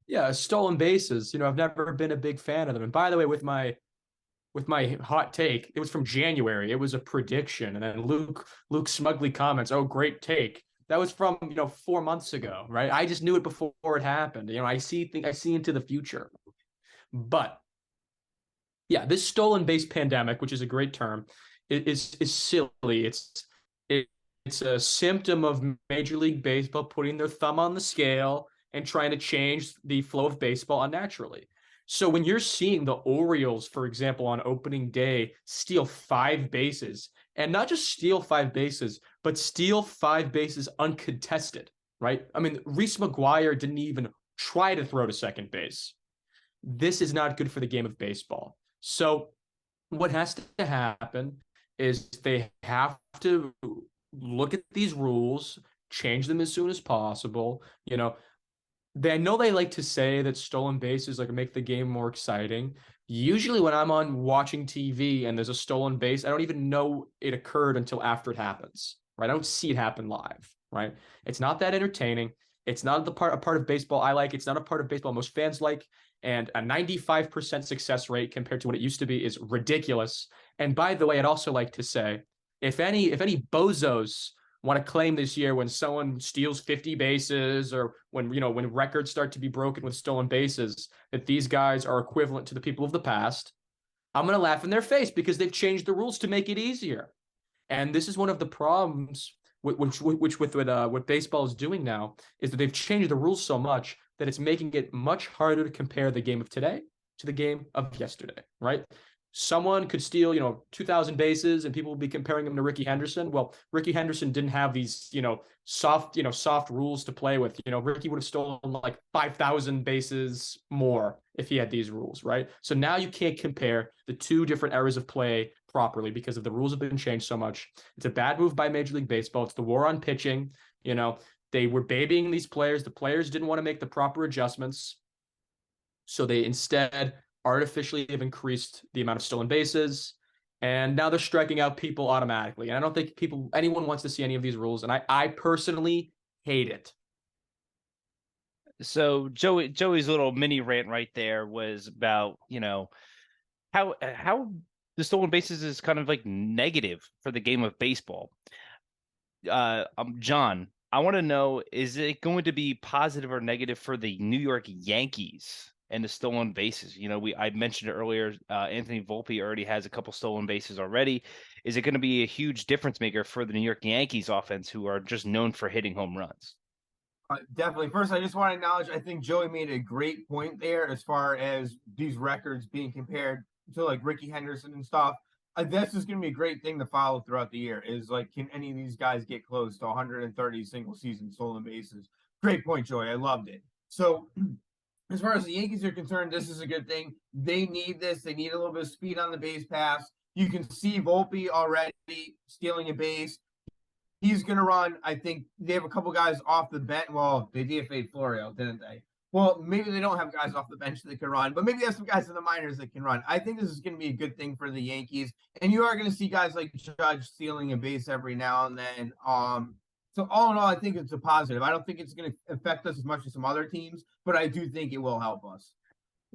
S3: Yeah, stolen bases. You know, I've never been a big fan of them. And by the way, with my hot take, it was from January. It was a prediction, and then Luke smugly comments, "Oh, great take." That was from 4 months ago, right? I just knew it before it happened. I see into the future. But yeah, this stolen base pandemic, which is a great term, is silly. It's a symptom of Major League Baseball putting their thumb on the scale and trying to change the flow of baseball unnaturally. So when you're seeing the Orioles, for example, on opening day, steal 5 bases, and not just steal 5 bases, but steal 5 bases uncontested, right? I mean, Reese McGuire didn't even try to throw to second base. This is not good for the game of baseball. So what has to happen is they have to look at these rules, change them as soon as possible. I know they like to say that stolen bases make the game more exciting. Usually when I'm on watching TV and there's a stolen base, I don't even know it occurred until after it happens, right? I don't see it happen live, right? It's not that entertaining. It's not a part of baseball I like. It's not a part of baseball most fans like. And a 95% success rate compared to what it used to be is ridiculous. And by the way, I'd also like to say, if any bozos want to claim this year when someone steals 50 bases or when records start to be broken with stolen bases, that these guys are equivalent to the people of the past, I'm going to laugh in their face because they've changed the rules to make it easier. And this is one of the problems what baseball is doing now, is that they've changed the rules so much that it's making it much harder to compare the game of today to the game of yesterday, right? Someone could steal, 2,000 bases and people will be comparing him to Ricky Henderson. Well, Ricky Henderson didn't have these, soft rules to play with. Ricky would have stolen 5,000 bases more if he had these rules, right? So now you can't compare the two different eras of play properly because of the rules have been changed so much. It's a bad move by Major League Baseball. It's the war on pitching. They were babying these players. The players didn't want to make the proper adjustments. So they instead artificially have increased the amount of stolen bases. And now they're striking out people automatically. And I don't think anyone wants to see any of these rules. And I personally hate it.
S1: So Joey's little mini rant right there was about, how the stolen bases is kind of negative for the game of baseball. John, I want to know, is it going to be positive or negative for the New York Yankees and the stolen bases? I mentioned it earlier. Anthony Volpe already has a couple stolen bases already. Is it going to be a huge difference maker for the New York Yankees offense, who are just known for hitting home runs?
S4: Definitely. First, I just want to acknowledge, I think Joey made a great point there as far as these records being compared to Ricky Henderson and stuff. That's just going to be a great thing to follow throughout the year is can any of these guys get close to 130 single season stolen bases? Great point, Joey. I loved it. So as far as the Yankees are concerned, this is a good thing. They need this. They need a little bit of speed on the base pass. You can see Volpe already stealing a base. He's going to run. I think they have a couple guys off the bench. Well, they DFA'd Florio, didn't they? Well, maybe they don't have guys off the bench that can run, but maybe they have some guys in the minors that can run. I think this is going to be a good thing for the Yankees. And you are going to see guys like Judge stealing a base every now and then. So all in all, I think it's a positive. I don't think it's going to affect us as much as some other teams, but I do think it will help us.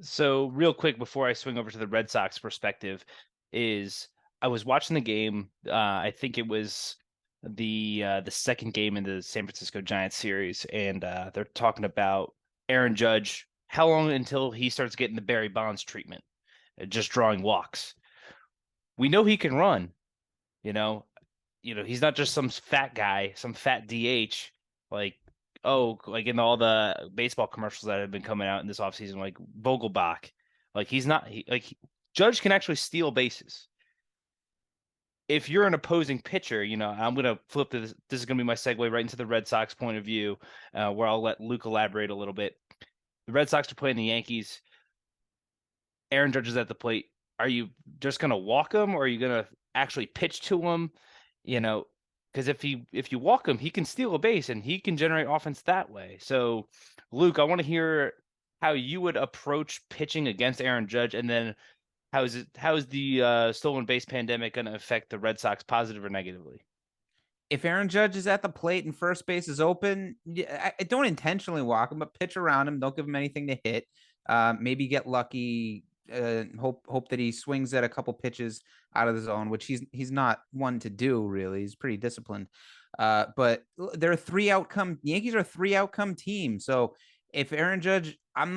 S1: So real quick, before I swing over to the Red Sox perspective, is I was watching the game. I think it was the second game in the San Francisco Giants series, and they're talking about Aaron Judge. How long until he starts getting the Barry Bonds treatment, just drawing walks? We know he can run. He's not just some fat guy, some fat DH like in all the baseball commercials that have been coming out in this offseason, like Vogelbach. He's not Judge can actually steal bases. If you're an opposing pitcher, I'm going to flip this. This is going to be my segue right into the Red Sox point of view, where I'll let Luke elaborate a little bit. The Red Sox are playing the Yankees. Aaron Judge is at the plate. Are you just going to walk him, or are you going to actually pitch to him? Because if you walk him, he can steal a base and he can generate offense that way. So, Luke, I want to hear how you would approach pitching against Aaron Judge, and then how is the stolen base pandemic going to affect the Red Sox, positive or negatively?
S2: If Aaron Judge is at the plate and first base is open, I don't intentionally walk him, but pitch around him. Don't give him anything to hit. Maybe get lucky. Hope that he swings at a couple pitches out of the zone, which he's not one to do really. He's pretty disciplined. But they're the Yankees are a 3 outcome team. So if Aaron Judge, I'm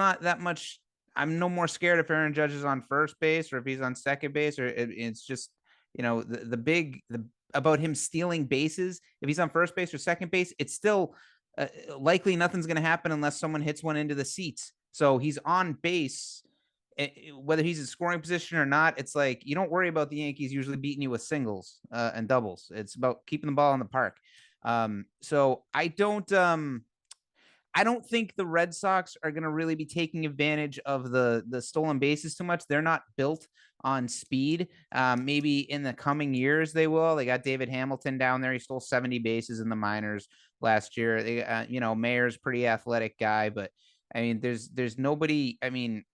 S2: no more scared if Aaron Judge is on first base or if he's on second base, or it's just, the about him stealing bases. If he's on first base or second base, it's still likely nothing's going to happen unless someone hits one into the seats. So he's on base, whether he's in scoring position or not. It's like, you don't worry about the Yankees usually beating you with singles and doubles. It's about keeping the ball in the park. So I don't think the Red Sox are going to really be taking advantage of the stolen bases too much. They're not built on speed. Maybe in the coming years they will. They got David Hamilton down there. He stole 70 bases in the minors last year. They, Mayer's pretty athletic guy, but I mean, there's nobody. I mean,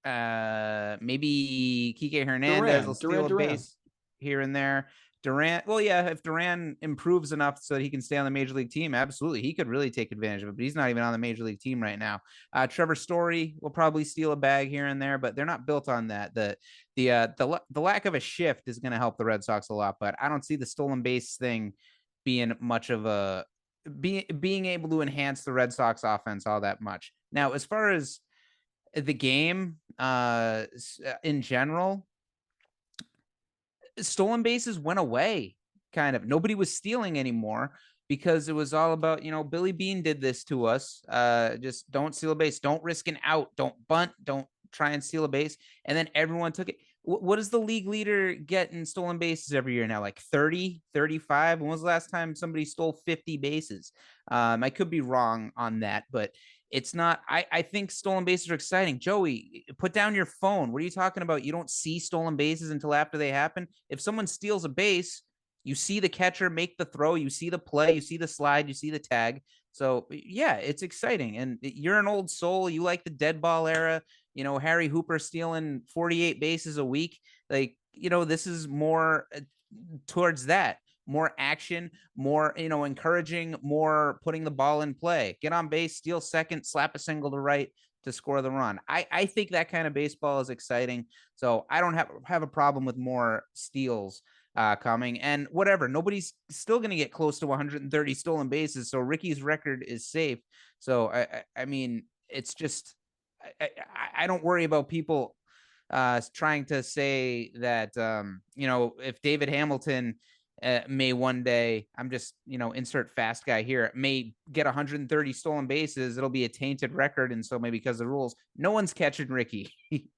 S2: maybe Kike Hernandez will steal a base here and there. Durant, well, yeah, if Durant improves enough so that he can stay on the major league team, absolutely, he could really take advantage of it. But he's not even on the major league team right now. Trevor Story will probably steal a bag here and there, but they're not built on that. The lack of a shift is going to help the Red Sox a lot, but I don't see the stolen base thing being much of a being able to enhance the Red Sox offense all that much. Now, as far as the game in general, stolen bases went away. Kind of nobody was stealing anymore because it was all about, Billy Beane did this to us. Just don't steal a base, don't risk an out, don't bunt, don't try and steal a base. And then everyone took it. What does the league leader get in stolen bases every year now? Like 30, 35? When was the last time somebody stole 50 bases? I could be wrong on that, but it's not. I think stolen bases are exciting. Joey, put down your phone. What are you talking about? You don't see stolen bases until after they happen. If someone steals a base, you see the catcher make the throw, you see the play, you see the slide, you see the tag. So yeah, it's exciting. And you're an old soul. You like the dead ball era. Harry Hooper stealing 48 bases a week. Like, this is more towards that. More action, more, encouraging, more putting the ball in play. Get on base, steal second, slap a single to right to score the run. I think that kind of baseball is exciting. So I don't have a problem with more steals coming. And whatever, nobody's still going to get close to 130 stolen bases. So Ricky's record is safe. So I mean, it's just, I don't worry about people trying to say that, if David Hamilton may one day, I'm just, insert fast guy here, may get 130 stolen bases, it'll be a tainted record. And so maybe because of the rules, no one's catching Ricky.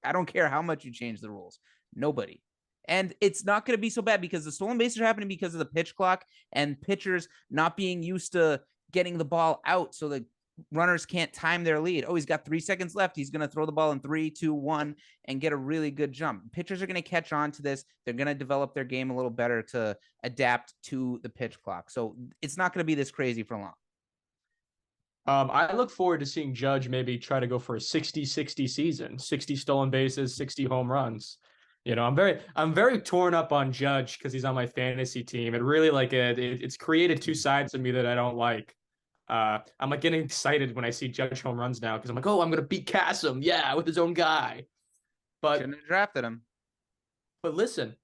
S2: I don't care how much you change the rules. Nobody. And it's not going to be so bad because the stolen bases are happening because of the pitch clock and pitchers not being used to getting the ball out. So the runners can't time their lead. Oh, he's got 3 seconds left. He's going to throw the ball in 3, 2, 1 and get a really good jump. Pitchers are going to catch on to this. They're going to develop their game a little better to adapt to the pitch clock. So it's not going to be this crazy for long.
S3: I look forward to seeing Judge maybe try to go for a 60-60 season, 60 stolen bases, 60 home runs. I'm very torn up on Judge because he's on my fantasy team. It really it's created two sides of me that I don't like. I'm like getting excited when I see Judge home runs now because I'm like, oh, I'm gonna beat Cassim, yeah, with his own guy. But
S2: shouldn't have drafted him.
S3: But listen,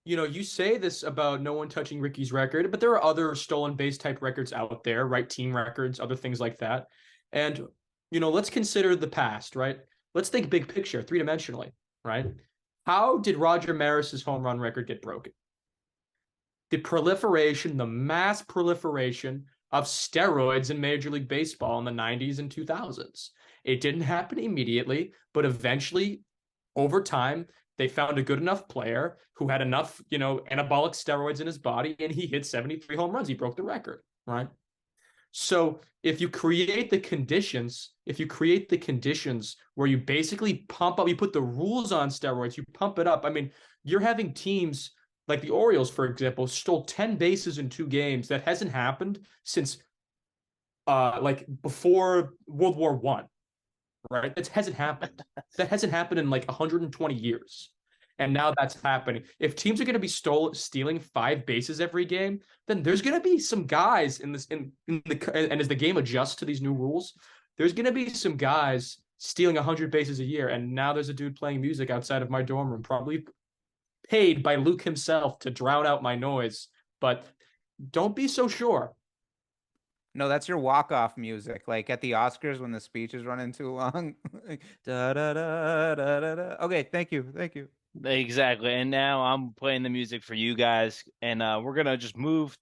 S3: you say this about no one touching Ricky's record, but there are other stolen base type records out there, right? Team records, other things like that. And let's consider the past, right? Let's think big picture, 3-dimensionally, right? How did Roger Maris's home run record get broken? The mass proliferation of steroids in Major League Baseball in the 90s and 2000s. It didn't happen immediately, but eventually, over time, they found a good enough player who had enough, anabolic steroids in his body, and he hit 73 home runs. He broke the record, right? So if you create the conditions where you basically pump up, you put the rules on steroids, you pump it up. I mean, you're having teams like the Orioles, for example, stole 10 bases in 2 games. That hasn't happened since before World War I, right? That hasn't happened. That hasn't happened in 120 years. And now that's happening. If teams are going to be stealing 5 bases every game, then there's going to be some guys and as the game adjusts to these new rules, there's going to be some guys stealing 100 bases a year. And now there's a dude playing music outside of my dorm room, probably paid by Luke himself to drown out my noise. But don't be so sure.
S2: No, that's your walk-off music, like at the Oscars when the speech is running too long. Da, da, da, da, da, da. Okay, thank you.
S1: Exactly. And now I'm playing the music for you guys, and we're gonna just move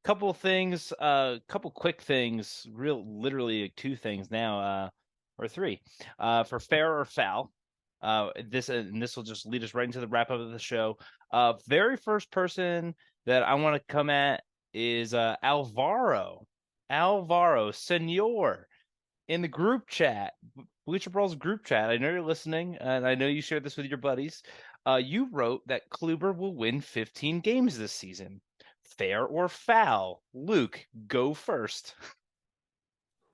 S1: couple things, couple quick things, literally like 2 things now, or 3, for fair or foul. This will just lead us right into the wrap up of the show. Very first person that I want to come at is Alvaro Senor in the group chat, Bleacher Brawl's group chat. I know you're listening, and I know you shared this with your buddies. You wrote that Kluber will win 15 games this season. Fair or foul? Luke, go first.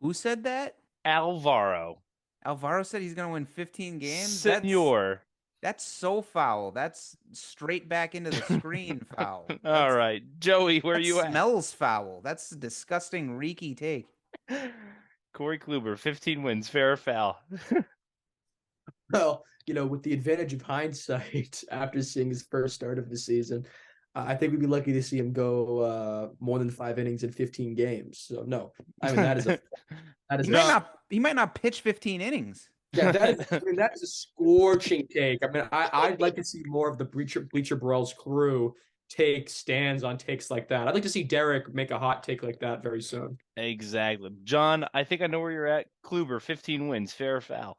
S2: Who said that?
S1: Alvaro
S2: Alvaro said he's going to win 15 games.
S1: Senor.
S2: That's so foul. That's straight back into the screen foul.
S1: All right, Joey, where
S2: That
S1: you at?
S2: smells foul. That's a disgusting, reeky take.
S1: Corey Kluber, 15 wins, fair or foul?
S3: Well, with the advantage of hindsight after seeing his first start of the season, I think we'd be lucky to see him go more than 5 innings in 15 games. So no, I mean that is
S2: He might not pitch 15 innings.
S3: Yeah, that is a scorching take. I mean, I'd like to see more of the Bleacher Brawl's crew take stands on takes like that. I'd like to see Derek make a hot take like that very soon.
S1: Exactly. John, I think I know where you're at. Kluber, 15 wins, fair or foul?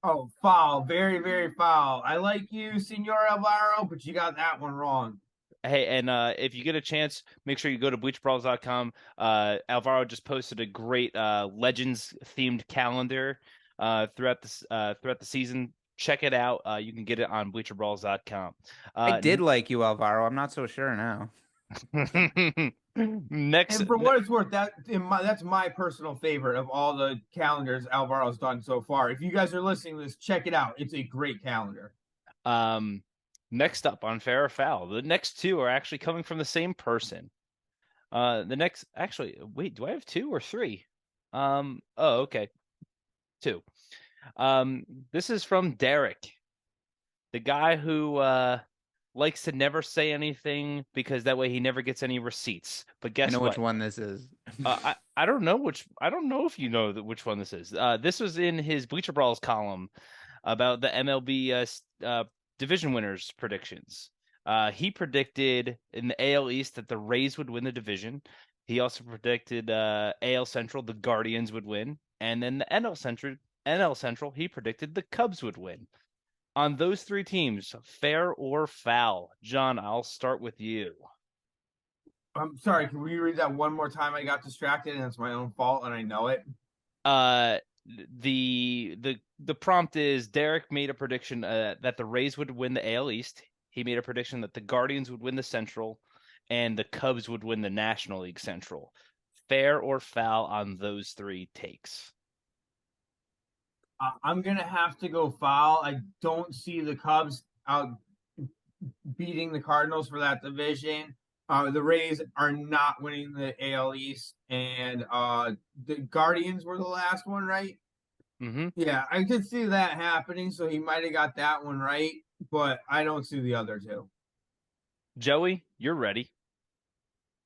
S4: Oh, foul. Very, very foul. I like you, Senor Alvaro, but you got that one wrong.
S1: Hey, and if you get a chance, make sure you go to bleachbrawls.com. Alvaro just posted a great Legends themed calendar throughout the season. Check it out. You can get it on bleacherbrawls.com.
S2: I did like you, Alvaro. I'm not so sure now.
S1: Next,
S4: And for what it's worth, that's my personal favorite of all the calendars Alvaro's done so far. If you guys are listening to this, check it out. It's a great calendar.
S1: Next up on fair or foul, the next 2 are actually coming from the same person. Wait, do I have 2 or 3? Oh, okay, 2. This is from Derek, the guy who likes to never say anything because that way he never gets any receipts. But guess
S2: I know
S1: what?
S2: which one this is.
S1: I don't know I don't know if you know which one this is. This was in his Bleacher Brawls column about the MLB division winners predictions. He predicted in the AL East that the Rays would win the division. He also predicted AL Central the Guardians would win, and then the NL Central he predicted the Cubs would win. On those 3 teams, fair or foul? John, I'll start with you.
S4: I'm sorry, can we read that one more time? I got distracted and it's my own fault and I know it.
S1: The prompt is Derek made a prediction that the Rays would win the AL East. He made a prediction that the Guardians would win the Central and the Cubs would win the National League Central. Fair or foul on those 3 takes?
S4: I'm going to have to go foul. I don't see the Cubs out beating the Cardinals for that division. The Rays are not winning the AL East, and the Guardians were the last one, right?
S1: Mm-hmm.
S4: Yeah, I could see that happening, so he might have got that one right, but I don't see the other 2.
S1: Joey, you're ready.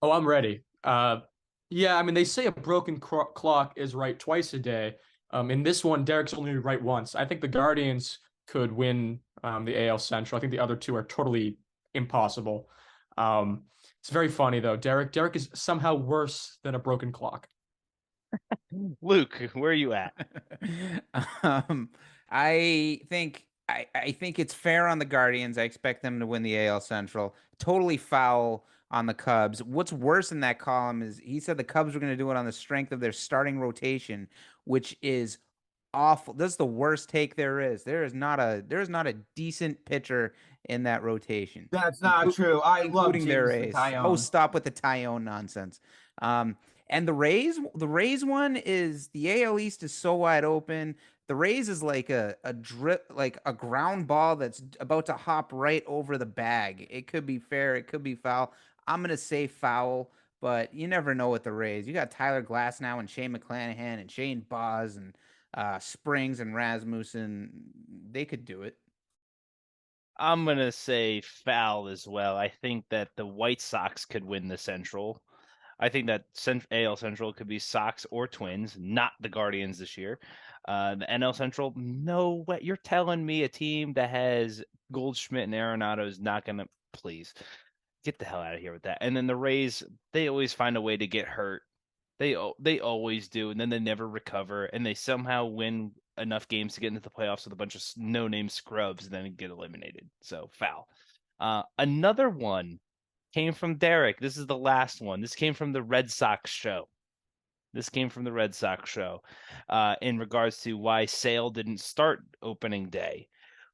S3: Oh, I'm ready. Yeah, I mean, they say a broken clock is right twice a day. In this one, Derek's only right once. I think the Guardians could win the AL Central. I think the other 2 are totally impossible. It's very funny though. Derek is somehow worse than a broken clock.
S1: Luke, where are you at?
S2: I think it's fair on the Guardians. I expect them to win the AL Central. Totally foul on the Cubs. What's worse in that column is he said the Cubs were going to do it on the strength of their starting rotation, which is awful. This is the worst take there is. There is not a decent pitcher in that rotation.
S4: That's not true. I love
S2: Including their
S4: James
S2: ace.
S4: Tyone.
S2: Oh, stop with the Tyone nonsense. And the Rays one is the AL East is so wide open. The Rays is like a drip, like a ground ball that's about to hop right over the bag. It could be fair, it could be foul. I'm gonna say foul, but you never know with the Rays. You got Tyler Glass now and Shane McClanahan and Shane Baz and Springs and Rasmussen. They could do it.
S1: I'm going to say foul as well. I think that the White Sox could win the Central. I think that AL Central could be Sox or Twins, not the Guardians this year. The NL Central, no way. You're telling me a team that has Goldschmidt and Arenado is not going to, please get the hell out of here with that. And then the Rays, they always find a way to get hurt. They always do, and then they never recover, and they somehow win enough games to get into the playoffs with a bunch of no-name scrubs, and then get eliminated. So foul. Another one came from Derek. This is the last one. This came from the Red Sox show. In regards to why Sale didn't start opening day.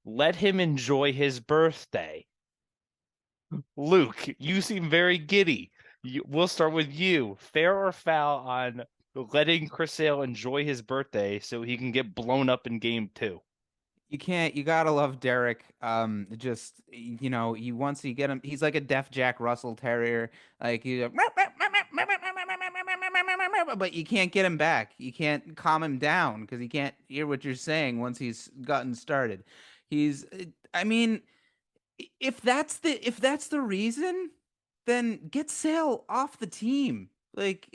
S1: Let him enjoy his birthday. Luke, you seem very giddy. We'll start with you. Fair or foul on letting Chris Sale enjoy his birthday so he can get blown up in game 2?
S2: You gotta love Derek. Once you get him, he's like a deaf Jack Russell Terrier. Like but you can't get him back. You can't calm him down because he can't hear what you're saying once he's gotten started. I mean, if that's the reason, then get Sale off the team. Like,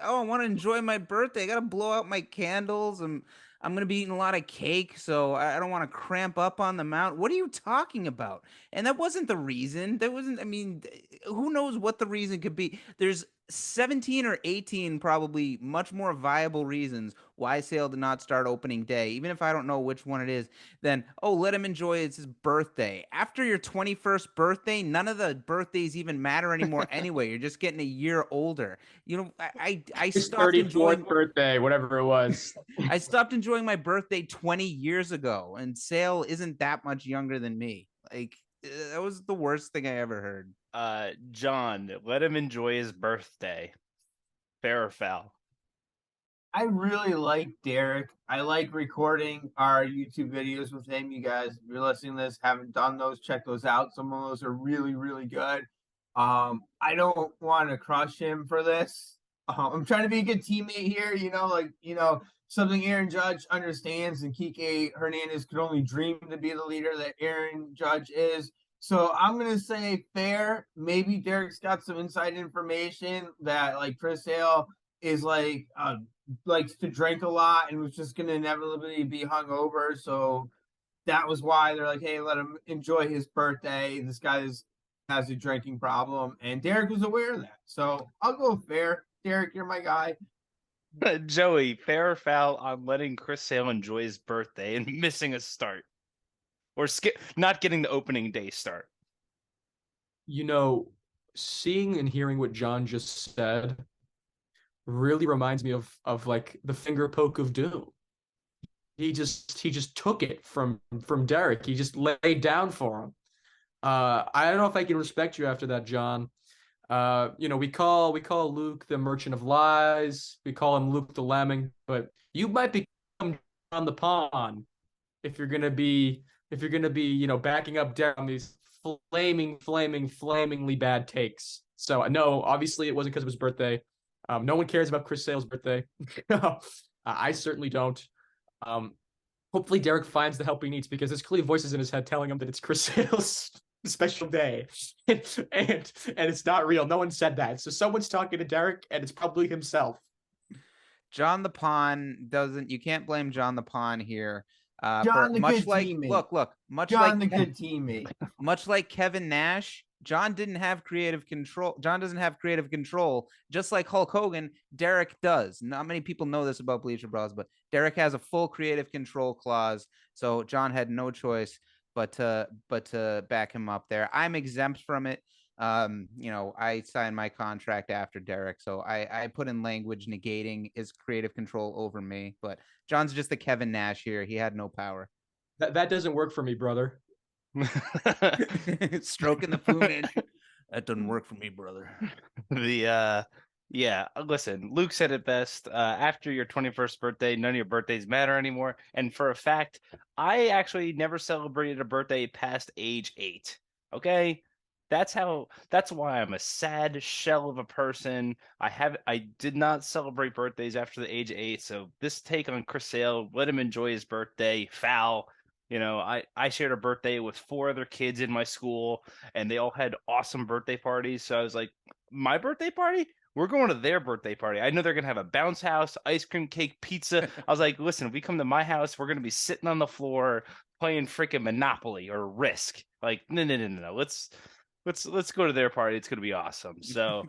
S2: I want to enjoy my birthday. I gotta blow out my candles. I'm gonna be eating a lot of cake, so I don't want to cramp up on the mountain. What are you talking about? And that wasn't the reason. That wasn't. I mean, who knows what the reason could be? There's 17 or 18 probably much more viable reasons why Sale did not start opening day. Even if I don't know which one it is, then let him enjoy his birthday. After your 21st birthday, none of the birthdays even matter anymore anyway. You're just getting a year older. I
S3: His
S2: stopped
S3: 34th
S2: enjoying
S3: birthday, whatever it was.
S2: I stopped enjoying my birthday 20 years ago, and Sale isn't that much younger than me. Like, that was the worst thing I ever heard.
S1: John, let him enjoy his birthday. Fair or foul?
S4: I really like Derek. I like recording our YouTube videos with him. You guys, if you're listening to this, haven't done those, check those out. Some of those are really, really good. I don't want to crush him for this. I'm trying to be a good teammate here, something Aaron Judge understands, and Kike Hernandez could only dream to be the leader that Aaron Judge is. So I'm gonna say fair. Maybe Derek's got some inside information that like Chris Sale is likes to drink a lot and was just gonna inevitably be hungover. So that was why they're like, hey, let him enjoy his birthday. This guy has a drinking problem, and Derek was aware of that. So I'll go fair. Derek, you're my guy.
S1: Joey, fair or foul on letting Chris Sale enjoy his birthday and missing a start? Or not getting the opening day start?
S3: Seeing and hearing what John just said really reminds me of like the finger poke of doom. He just took it from Derek. He just laid down for him. I don't know if I can respect you after that, John. We call Luke the Merchant of Lies. We call him Luke the Lemming, but you might become on the pawn if you're gonna be backing up Derek on these flamingly bad takes. So no, obviously it wasn't because of his birthday. No one cares about Chris Sale's birthday. I certainly don't. Hopefully Derek finds the help he needs, because there's clearly voices in his head telling him that it's Chris Sale's special day, and it's not real. No one said that. So someone's talking to Derek, and it's probably himself.
S2: John the Pawn doesn't. You can't blame John the Pawn here.
S4: John the good teammate. Good teammate.
S2: Much like Kevin Nash, John didn't have creative control. John doesn't have creative control, just like Hulk Hogan. Derek does. Not many people know this about Bleacher Bros, but Derek has a full creative control clause. So John had no choice but to back him up there. I'm exempt from it. I signed my contract after Derek, so I put in language negating his creative control over me. But John's just the Kevin Nash here. He had no power.
S3: That doesn't work for me, brother.
S2: Stroking the Fu Manchu. That doesn't work for me, brother.
S1: Yeah, listen, Luke said it best. After your 21st birthday, none of your birthdays matter anymore. And for a fact, I actually never celebrated a birthday past age 8. Okay? That's why I'm a sad shell of a person. I did not celebrate birthdays after the age of 8. So this take on Chris Sale, let him enjoy his birthday, foul. I shared a birthday with 4 other kids in my school, and they all had awesome birthday parties. So I was like, my birthday party. We're going to their birthday party. I know they're gonna have a bounce house, ice cream cake, pizza. I was like, listen, if we come to my house, we're gonna be sitting on the floor playing freaking Monopoly or Risk. Like, no. Let's go to their party. It's gonna be awesome. So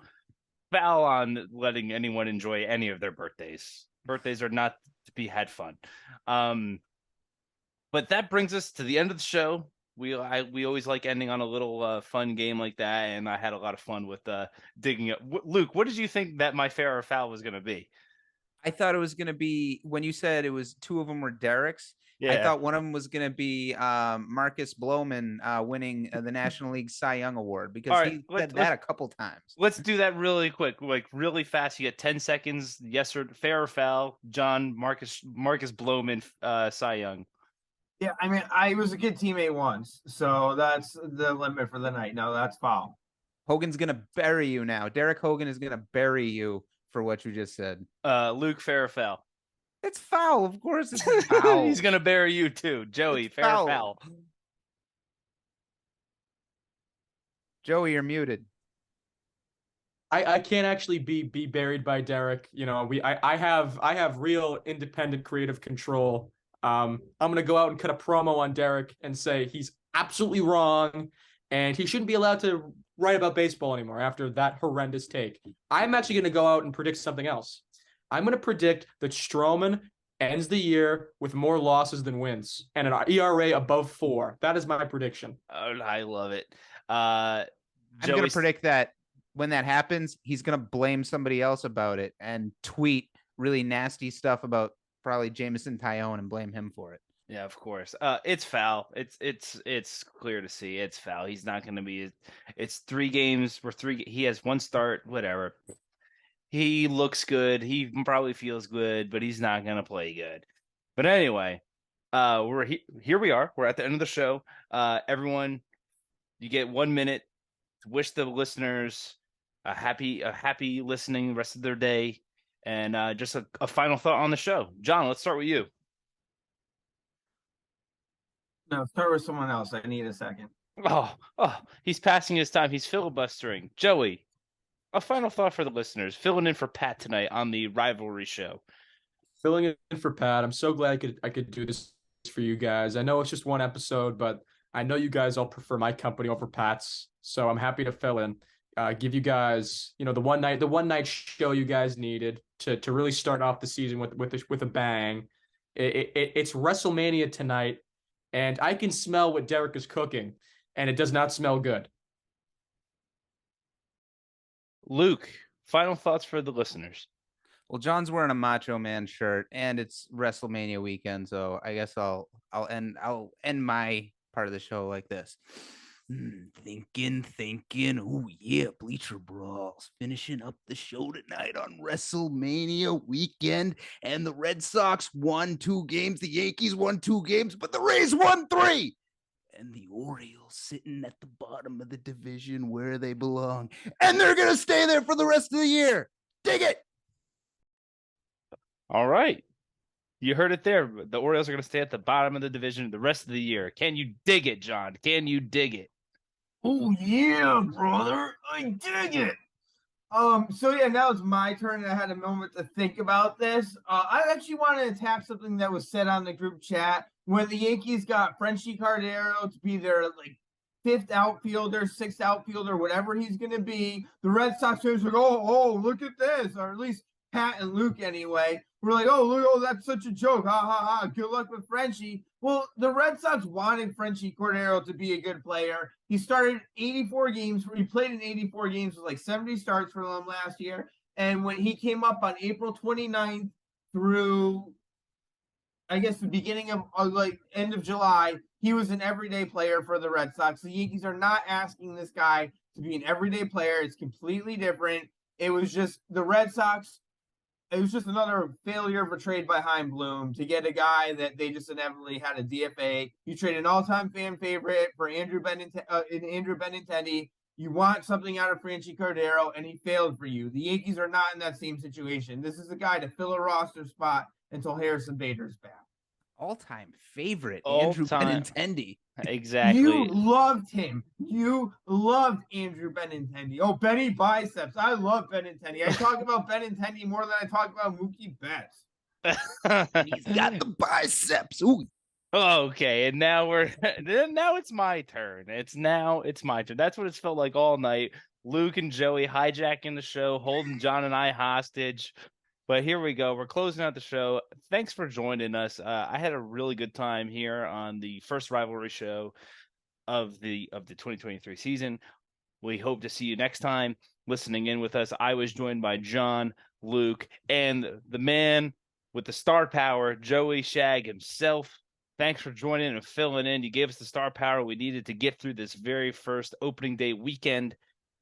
S1: foul on letting anyone enjoy any of their birthdays. Birthdays are not to be had fun. But that brings us to the end of the show. We always like ending on a little fun game like that, and I had a lot of fun with digging up. Luke, what did you think that my fair or foul was going to be?
S2: I thought it was going to be, when you said it was two of them were Derek's, I thought one of them was going to be Marcus Bloman winning the National League Cy Young Award, because he said that a couple times.
S1: Let's do that really quick, like really fast. You get 10 seconds. Yes or fair or foul? John, Marcus Bloman, Cy Young.
S4: Yeah, I mean, I was a good teammate once, so that's the limit for the night. No, that's foul.
S2: Hogan's gonna bury you now. Derek Hogan is gonna bury you for what you just said.
S1: Luke, fair or foul?
S2: It's foul, of course. It's foul.
S1: He's gonna bury you too, Joey. Fair or foul?
S2: Joey, you're muted.
S3: I can't actually be buried by Derek. You know, I have real independent creative control. I'm gonna go out and cut a promo on Derek and say he's absolutely wrong, and he shouldn't be allowed to write about baseball anymore after that horrendous take. I'm actually gonna go out and predict something else. I'm gonna predict that Stroman ends the year with more losses than wins and an ERA above 4. That is my prediction.
S1: Oh, I love it.
S2: I'm gonna predict that when that happens, he's gonna blame somebody else about it and tweet really nasty stuff about probably Jameson Tyone and blame him for it.
S1: Yeah, of course. It's foul. It's clear to see it's foul. He's not going to be. It's 3 games. He has 1 start. Whatever. He looks good. He probably feels good, but he's not going to play good. But anyway, here we are. We're at the end of the show. Everyone, you get 1 minute to wish the listeners a happy listening rest of their day. And just a final thought on the show. John, let's start with you.
S4: No, start with someone else. I need a second.
S1: Oh, he's passing his time. He's filibustering. Joey, a final thought for the listeners. Filling in for Pat tonight on the Rivalry show.
S3: Filling in for Pat. I'm so glad I could do this for you guys. I know it's just 1 episode, but I know you guys all prefer my company over Pat's, so I'm happy to fill in. Give you guys, the one night show you guys needed to really start off the season with a bang. It's WrestleMania tonight, and I can smell what Derek is cooking, and it does not smell good.
S1: Luke, final thoughts for the listeners.
S2: Well, John's wearing a Macho Man shirt, and it's WrestleMania weekend, so I guess I'll end my part of the show like this. Thinking. Oh, yeah, Bleacher Brawls finishing up the show tonight on WrestleMania weekend. And the Red Sox won 2 games. The Yankees won 2 games, but the Rays won 3. And the Orioles sitting at the bottom of the division where they belong. And they're going to stay there for the rest of the year. Dig it.
S1: All right. You heard it there. The Orioles are going to stay at the bottom of the division the rest of the year. Can you dig it, John? Can you dig it?
S4: Oh yeah, brother, I dig it. So yeah, now it's my turn, and I had a moment to think about this. I actually wanted to attack something that was said on the group chat when the Yankees got Frenchie Cardero to be their 5th outfielder, 6th outfielder, whatever he's gonna be. The Red Sox fans were like, oh, look at this, or at least Pat and Luke anyway. We're like, oh, that's such a joke. Ha, ha, ha. Good luck with Frenchie. Well, the Red Sox wanted Frenchie Cordero to be a good player. He started 84 games. He played in 84 games with 70 starts for them last year. And when he came up on April 29th through, I guess, the beginning of end of July, he was an everyday player for the Red Sox. The Yankees are not asking this guy to be an everyday player. It's completely different. It was just the Red Sox. It was just another failure of a trade by Chaim Bloom to get a guy that they just inevitably had a DFA. You trade an all-time fan favorite for Andrew Benintendi. You want something out of Frenchie Cordero, and he failed for you. The Yankees are not in that same situation. This is a guy to fill a roster spot until Harrison Bader's back.
S2: All-time favorite,
S1: All
S2: Andrew
S1: time.
S2: Benintendi.
S1: Exactly.
S4: You loved him. You loved Andrew Benintendi. Oh, Benny Biceps. I love Benintendi. I talk about Benintendi more than I talk about Mookie Betts.
S2: He's got the biceps. Ooh.
S1: Okay, and now now it's my turn. It's my turn. That's what it's felt like all night. Luke and Joey hijacking the show, holding John and I hostage. But here we go. We're closing out the show. Thanks for joining us. I had a really good time here on the first rivalry show of the 2023 season. We hope to see you next time listening in with us. I was joined by John, Luke, and the man with the star power, Joey Shag himself. Thanks for joining and filling in. You gave us the star power we needed to get through this very first opening day weekend.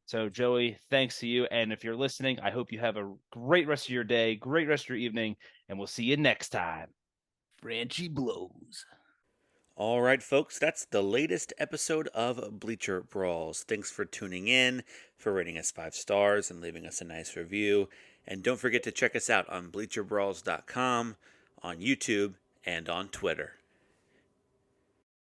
S1: So, Joey, thanks to you. And if you're listening, I hope you have a great rest of your day, great rest of your evening, and we'll see you next time.
S2: Franchi blows.
S5: All right, folks, that's the latest episode of Bleacher Brawls. Thanks for tuning in, for rating us 5 stars, and leaving us a nice review. And don't forget to check us out on bleacherbrawls.com, on YouTube, and on Twitter.